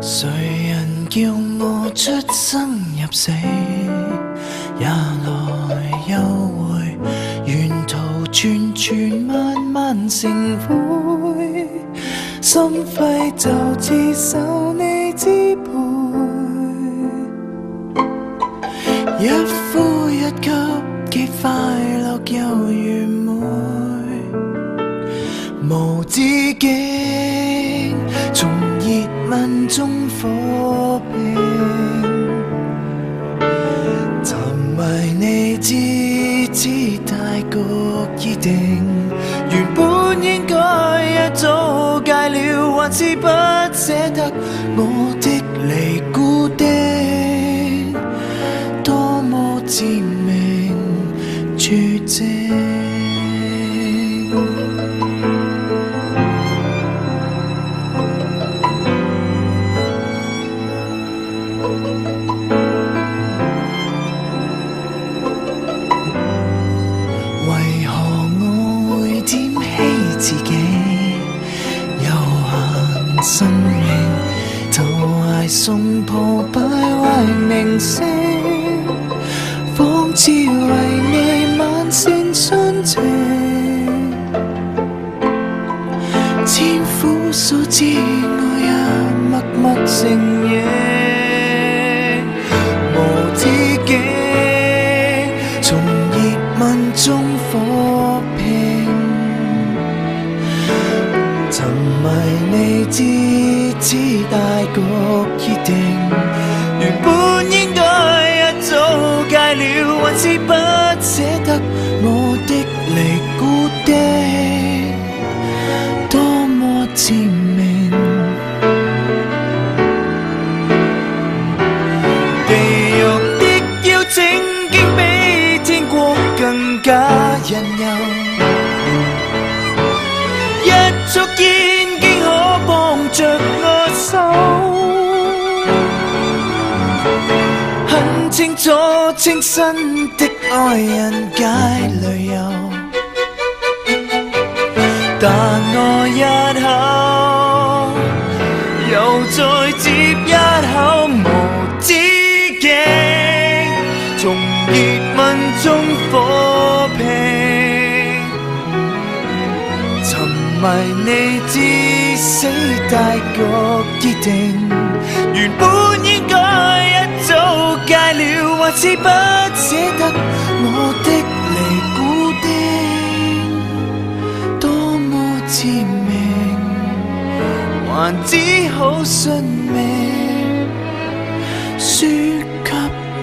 [SPEAKER 5] 誰人叫我出生入死，也來又回，沿途串串慢慢成灰，心肺就似受你支配，一呼一吸既快樂又愚昧，無止境從熱吻中火拼，沉迷你知知大局已定，原本應該一早戒了，還是不捨得我的尼古丁，多麼致命絕症。自己有限生命，投懷送破敗壞名聲，仿似為你萬線殉情，千夫所指我也默默承認，無止境從熱吻中火拼，沉迷你知大局已定，原本應該一早戒了，還是不捨得我的尼古丁，多麼致命。地獄的邀請竟比天國更加引誘，一束煙竟可幫着我手，很清楚清新的愛人皆淚油，但我一口又再接一口，無止境從熱吻中火拼，沉迷你知死大局已定，原本應該一早戒了，還是不捨得我的尼古丁，多麼致命，還只好信命輸給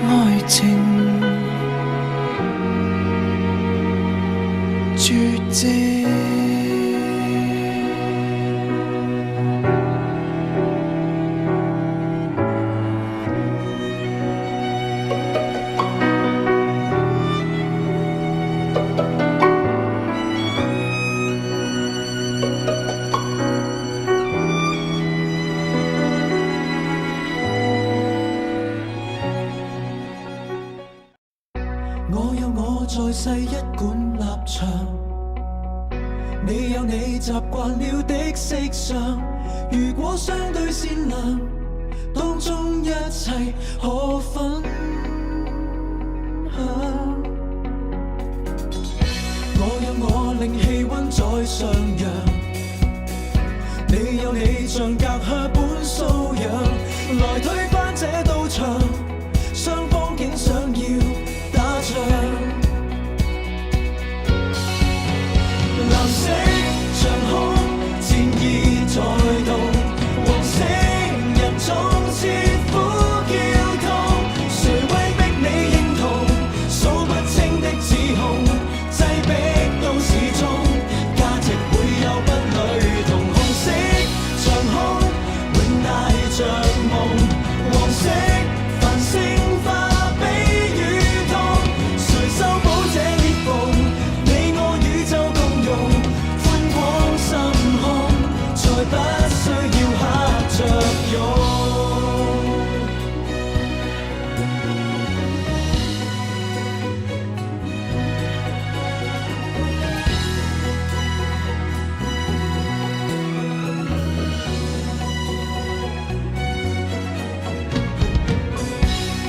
[SPEAKER 5] 愛情。
[SPEAKER 6] 慣了的色相。如果相對善良，當中一切可分享。我有我令氣溫再上揚，你有你像隔靴般搔癢，來推翻這道牆，雙方竟想要打仗。藍色長空戰意在動，黃色人總似苦叫痛，誰威逼你認同？數不清的指控，擠逼都市中，價值會有不類同。紅色長空永帶着夢，黃色繁星化比雨痛，誰修補這裂縫？你我宇宙共融，寬廣心胸，再不需要嚇着勇。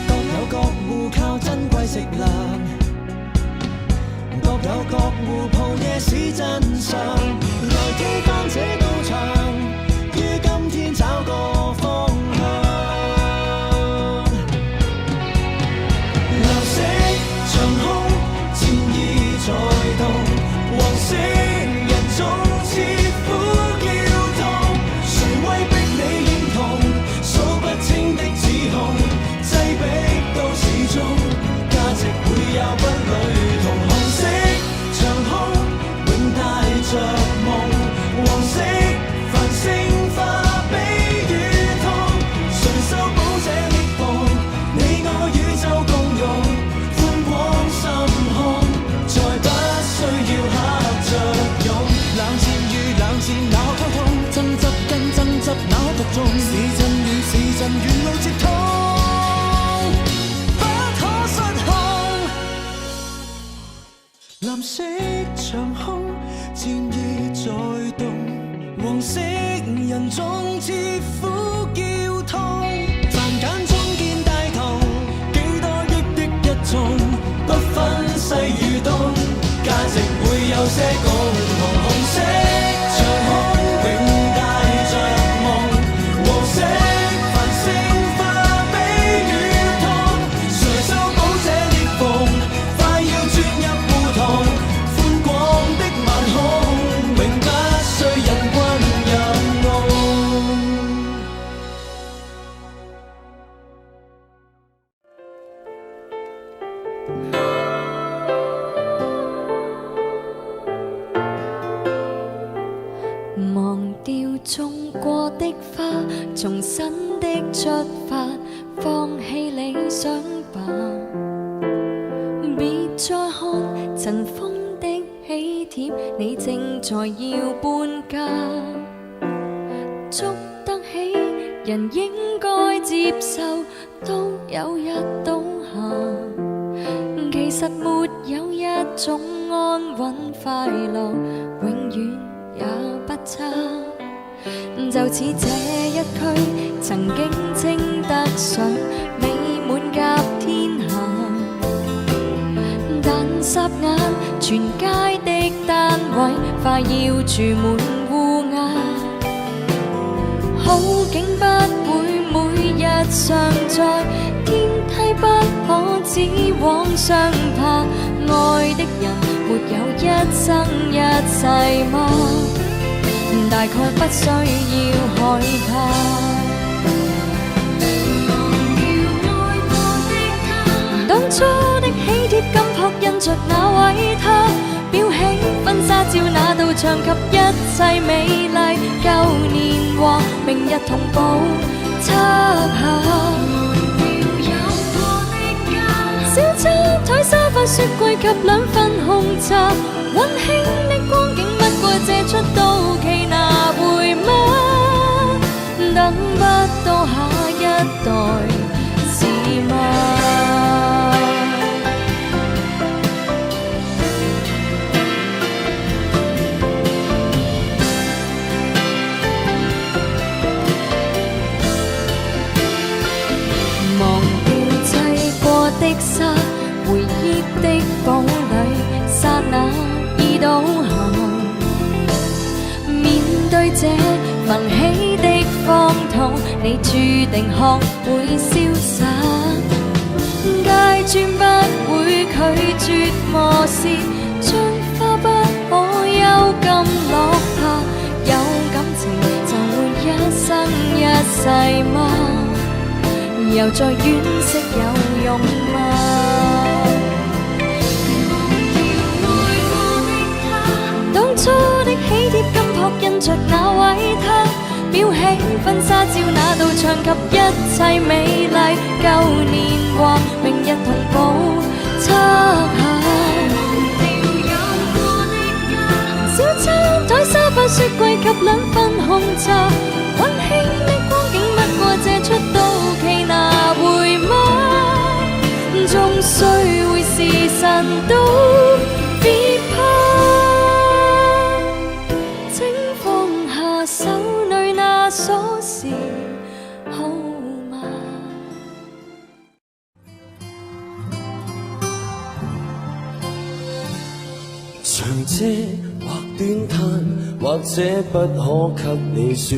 [SPEAKER 6] 各有各戶靠珍貴食糧，各有各戶抱夜市真相，來推翻這道牆，於今天找個方向。藍色長空戰意在動，黃色人總似苦叫痛，誰威逼你認同？數不清的指控，擠逼都市中，價值會有不類同。紅色長空永帶着夢，黃色繁星化比雨痛，誰修補這裂縫？你我宇宙共融，寬廣心胸，再不需要嚇着勇。冷戰與冷戰哪可溝通？爭執跟爭執哪可獨鍾？是陣與是陣沿路接通，不可失控。藍色長空戰意在動，黃色人總似苦叫痛，凡間中見大同，幾多億的一眾，不分西與東，價值會有些共同。紅色長空永帶着夢，黃色繁星化比雨痛，誰修補這裂縫？快要轉入胡同，寬廣的晚空，永不需人君入夢。
[SPEAKER 1] 忘掉種過的花，重新的出發，放棄理想吧。別再看塵封的喜帖，你正在要搬家。捉得起人應該接受，都有日倒下。其實沒有一種安穩快樂，永遠也不差。就似這一區曾經稱得上美滿甲天下，但霎眼全街的單位快要住滿烏鴉。好景不會每日常在，天梯不可只往上爬。愛的人沒有一生一世嗎？大概不需要害怕。當初的喜帖金箔印着那位他，裱起婚紗照那道牆及一切美麗舊年華，明日同步插下。小餐台沙發雪櫃及兩份紅茶，溫馨的光景不過借出到期拿回嗎？等不到下一代是嗎？對這奮起的荒土，你注定學會瀟灑。階磚不會拒絕磨蝕，將花不可幽禁落魄。有感情就會一生一世嗎？又再惋惜有用嗎？當初的喜帖金箔印着那位他，裱起婚紗照那道牆及一切美麗舊年華，明日同步漆下。小餐台沙發雪櫃及兩份紅茶，溫馨的光景不過借出到期拿回嗎？終須會是神都別怕，請放下手裏那鎖匙好嗎？
[SPEAKER 5] 長遮或短嘆，或者不可給你選。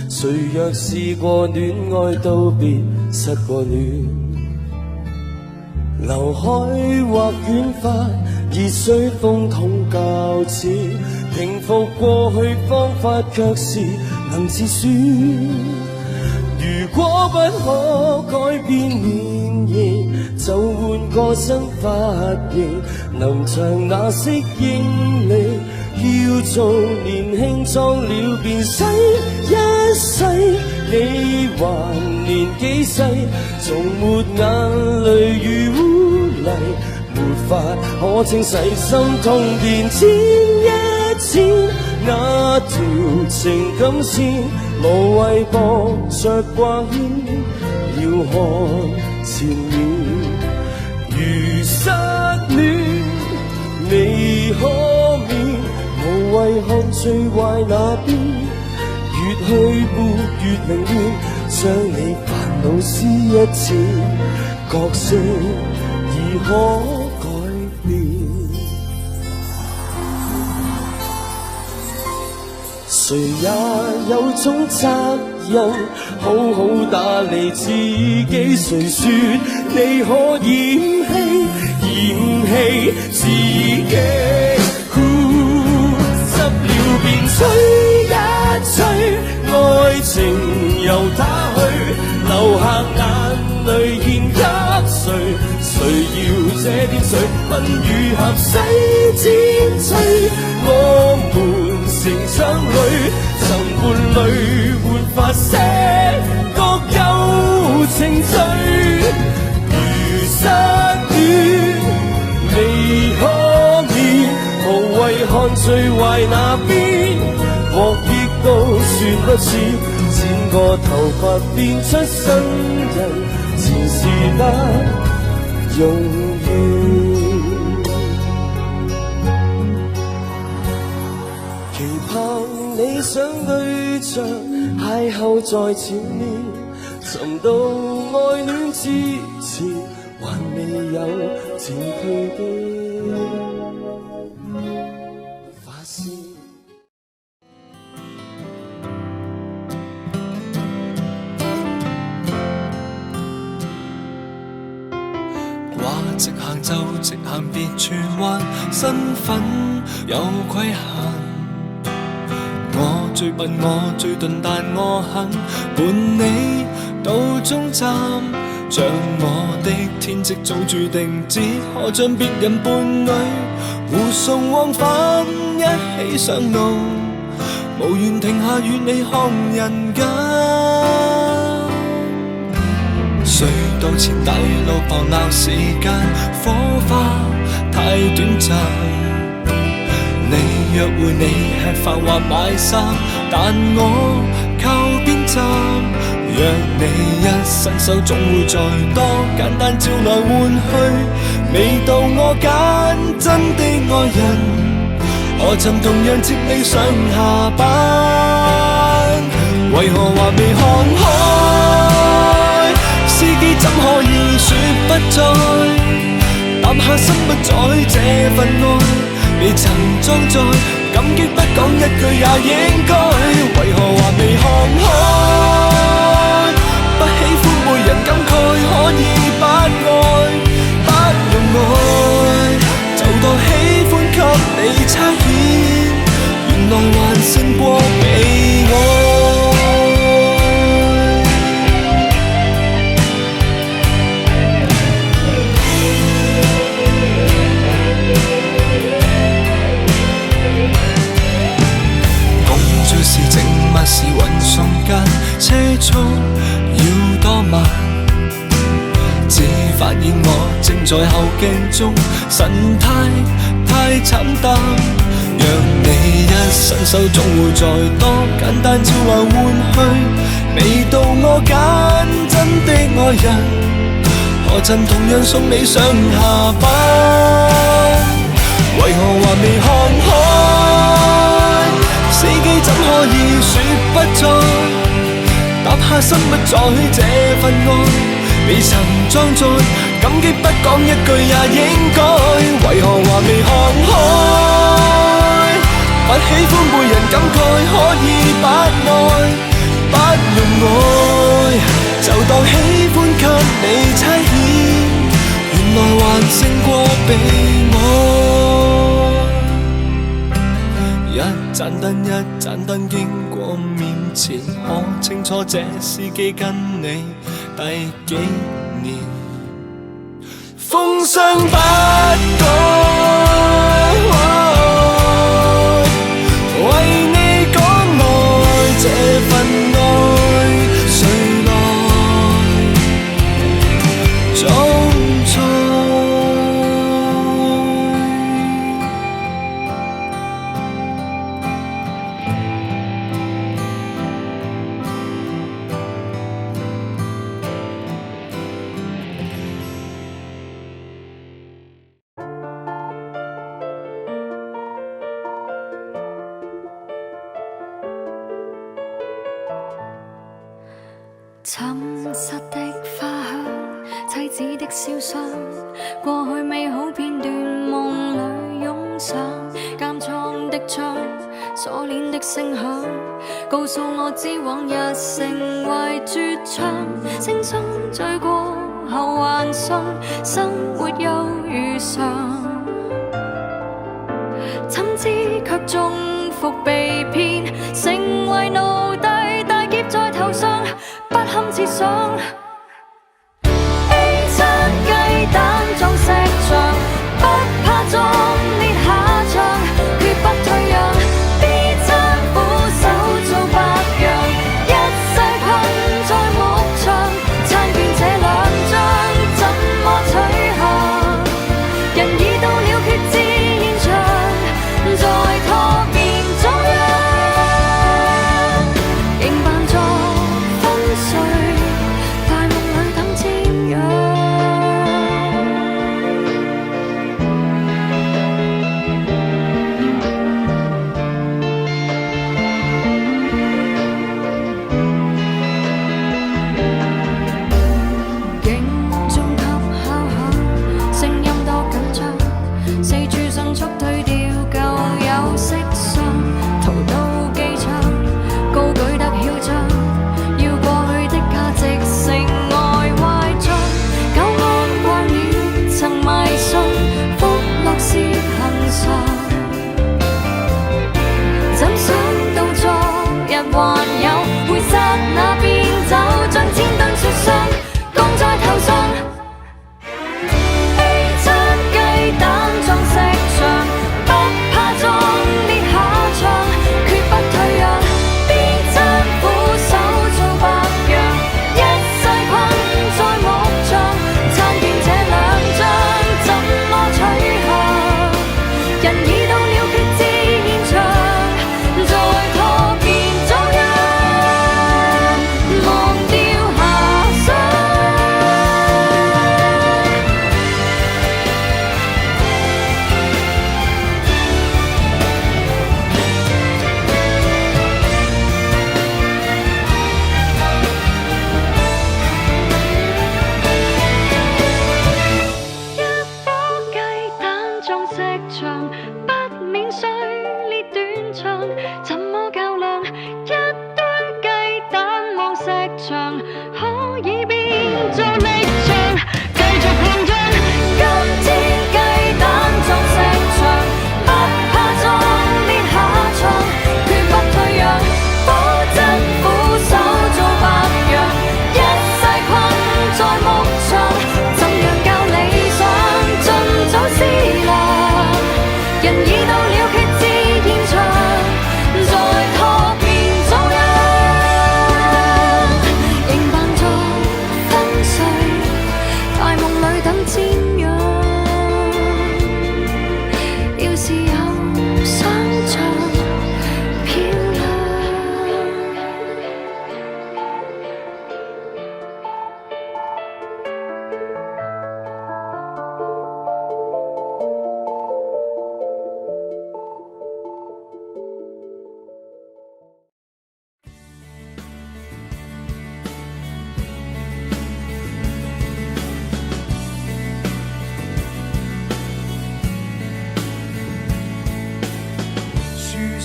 [SPEAKER 5] 誰若試過戀愛都別失過戀。劉海或捲髮，熱水風筒較似，平復過去方法卻是能自選。如果不可改變面型，就換個新髮型，能像那適應你。要做年輕裝了變細一世，你還年紀細，從沒眼淚如污泥，沒法可稱細心痛便牽一牽那條情感線，無謂駁着掛牽，要看前面。如失戀未可免，無謂看最壞那邊，越去撥越凌亂，將你煩惱撕一次，角色已可改變。誰也有種責任，好好打理自己。誰說你可嫌棄自己？濕了便吹一吹，愛情由他去，留下眼淚獻給誰？誰要這點水分與合洗剪碎？我們成長裏曾伴侶煥發些各有情緒，如失戀未可免，無謂看最壞那邊，獲益都算不似，剪個頭髮變出新人，前事不容易。期盼理想對象邂逅在前面，尋到愛戀之前，還未有前驅的發線。
[SPEAKER 8] 話直行就直行，別轉彎，身份有規限。我最笨，我最鈍，但我肯伴你到終站。像我的天職早注定，只可將別人伴侶護送往返，一起上路，無緣停下與你看人間。隧道前大路旁鬧時間，火花太短暫。你約會你吃飯或買衫，但我靠邊站。若你一伸手總會再多，簡單照來換去，未到我揀真的愛人，何曾同樣接你上下班？為何還未看開？司機怎可以說不再？淡下心不再這份愛，未曾裝載，感激不講一句也應該。開，不喜歡每人感慨，可以不愛，不用愛，就當喜歡給你差遣，原來還勝過被愛。是靜默是運送間，車速要多慢，只發現我正在後鏡中，神態太慘淡。讓你一伸手總會再多，簡單照來換去，未到我揀真的愛人，何曾同樣送你上下班？為何還未看開？司機怎可以說不再？搭下心不再這份愛，未曾裝載，感激不講一句也應該。為何還未看開？不喜歡每人感慨，可以不愛，不用愛，就當喜歡給你差遣，原來還勝過被愛。一盞燈一盞燈經過面前，可清楚這司機跟你第幾年？風霜不改，為你趕來這份愛，誰來裝載？
[SPEAKER 1] 沉實的花香，妻子的燒傷，過去美好片段夢裏湧上，監倉的窗，鎖鏈的聲響，告訴我知往日成為絕唱，聲聲醉過後還信生活又如常，怎知卻中伏被騙，成為奴隸，大劫在頭上，不堪設想。A 餐雞蛋撞石牆，不怕撞裂下牆，決不退讓。B 餐苦手做白羊，一世困在牧場，參見這兩張怎麼取向？人已到了決戰現場，在托面中央，仍扮作昏睡，快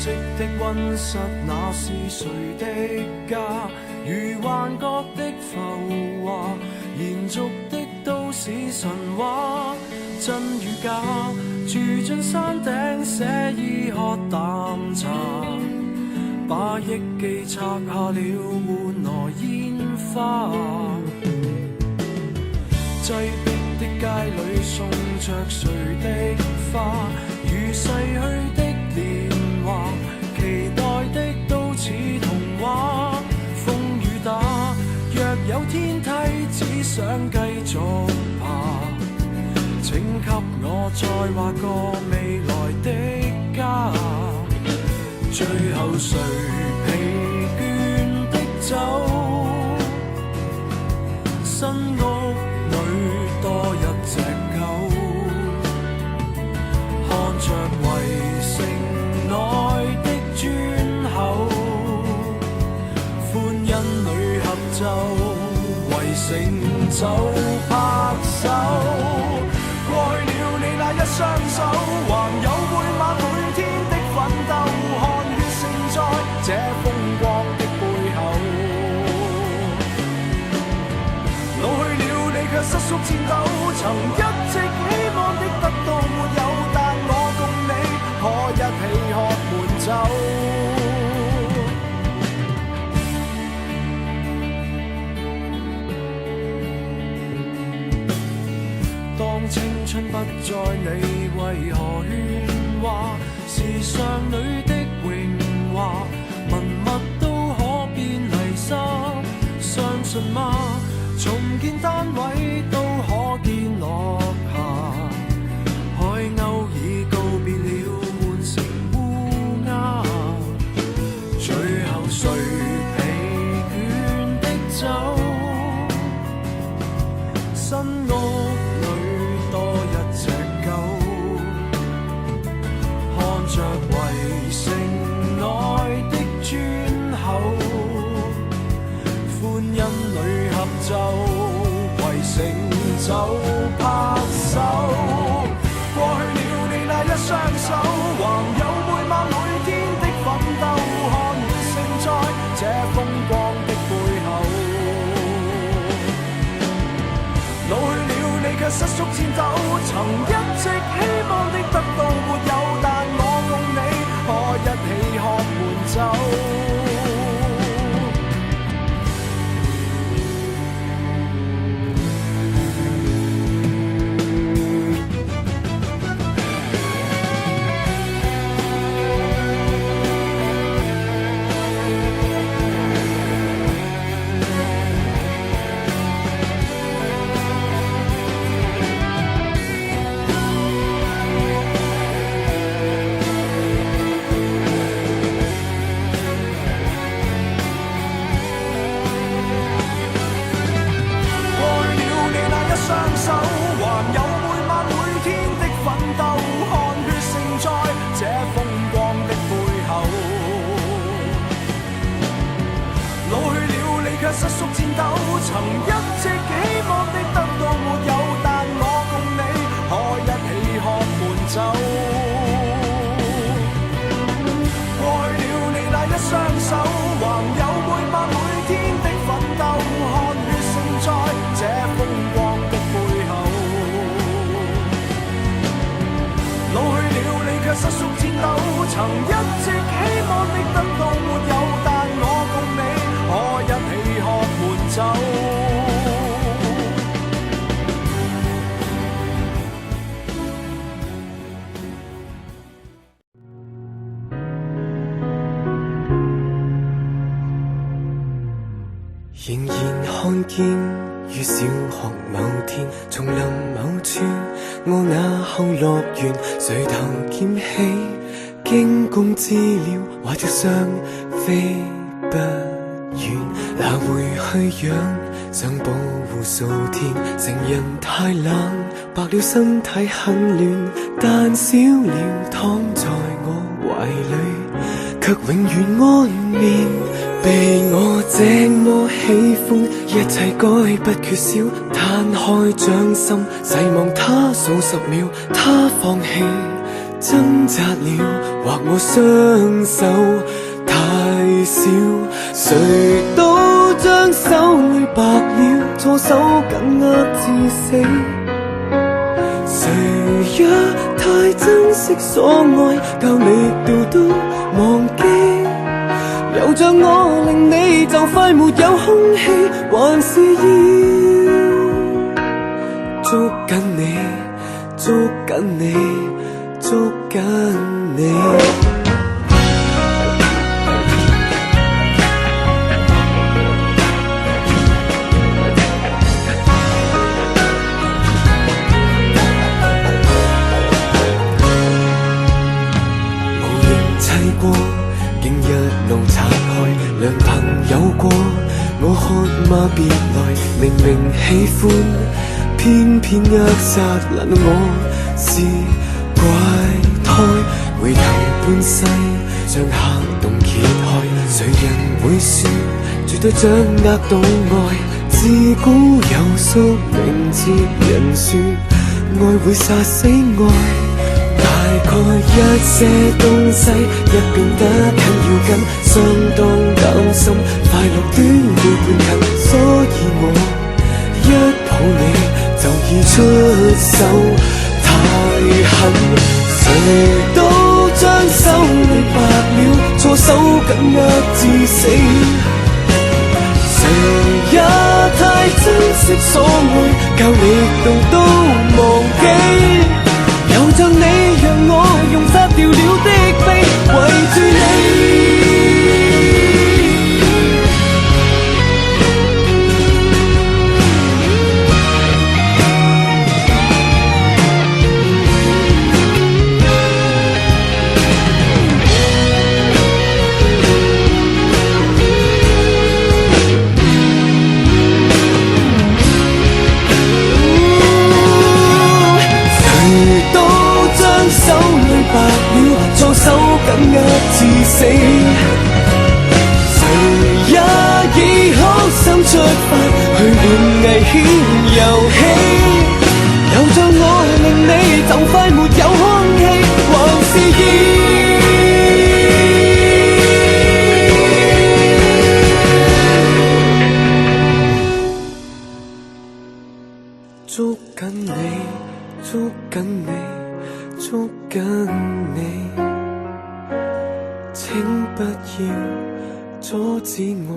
[SPEAKER 5] 色的溫室，那是誰的家？如幻覺的浮華，延續的都市神話，真與假，住進山頂寫意喝淡茶，把憶記拆下了換來煙花。擠迫的街裏送着誰的花，如逝去的年華，期待的都似童話。風雨打，若有天梯，只想繼續爬。請給我再畫個未來的家。最後誰疲倦的走？新屋裏多一隻狗，看着圍城內的磚口，歡欣裏合奏，圍城就拍手。過去了你那一雙手，還有每晚每天的奮鬥，看血盛在這風光的背後。老去了你卻失速戰鬥，曾一直希望的得到沒有，但我共你可一起喝悶酒。當青春不再，你為何喧嘩？時尚裏的榮華，文物都可變泥沙，相信嗎？重建單位都可見落霞，海鷗已告別了，換成烏鴉。最後誰疲倦的走？新屋裏多一隻狗，看着圍城內的磚口，歡欣裏合奏，圍城就拍手。過去了你那一雙手，還有每晚每天的奮鬥，看月盛在這風光的背後。老去了你卻失速戰鬥，曾一直希望的得到沒有，但我共你可一起喝悶酒。失速戰鬥，曾一直希望的得到沒有，但我共你可一起喝悶酒。過去了你那一雙手，還有每晚每天的奮鬥，看血盛在這風光的背後。老去了你卻失速戰鬥，曾一直希望的得到沒有，但我共你可一起喝悶酒。
[SPEAKER 8] 仍然看見於小學某天，叢林某處，我那後樂園，垂頭撿起驚弓之鳥，懷着雙飛不遠，拿回去養，想保護數天。成人太冷，白了身體很暖，但小鳥躺在我懷裡，卻永遠安眠。被我這麼喜歡，一切該不缺少。攤開掌心，細望他數10秒，他放棄
[SPEAKER 5] 掙扎了，或我雙手太少，誰都將手裏白了，錯手緊握至死。誰若太珍惜所愛，夠力度都忘記。又像我令你就快沒有空氣，還是要捉緊你，捉緊你，捉緊你。良朋友過，我喝嗎別來，明明喜歡，偏偏扼殺難道我是怪胎？回頭半世，將黑洞揭開，誰人會說絕對掌握到愛？自古有宿命節人說，愛會殺死愛。大概一些東西一變得緊要緊，相當擔心快樂短會變近，所以我一抱你就已出手太狠。誰都將手裏白了，錯手緊握至死。誰也太珍惜所愛，較力度都忘記。又像你讓我用殺掉了的悲圍住你。手裏白了，錯手緊握至死。誰也已好心出發去玩危險遊戲，又像我令你就快沒有空氣，還是要捉緊你，捉緊你，捉緊你，請不要阻止我。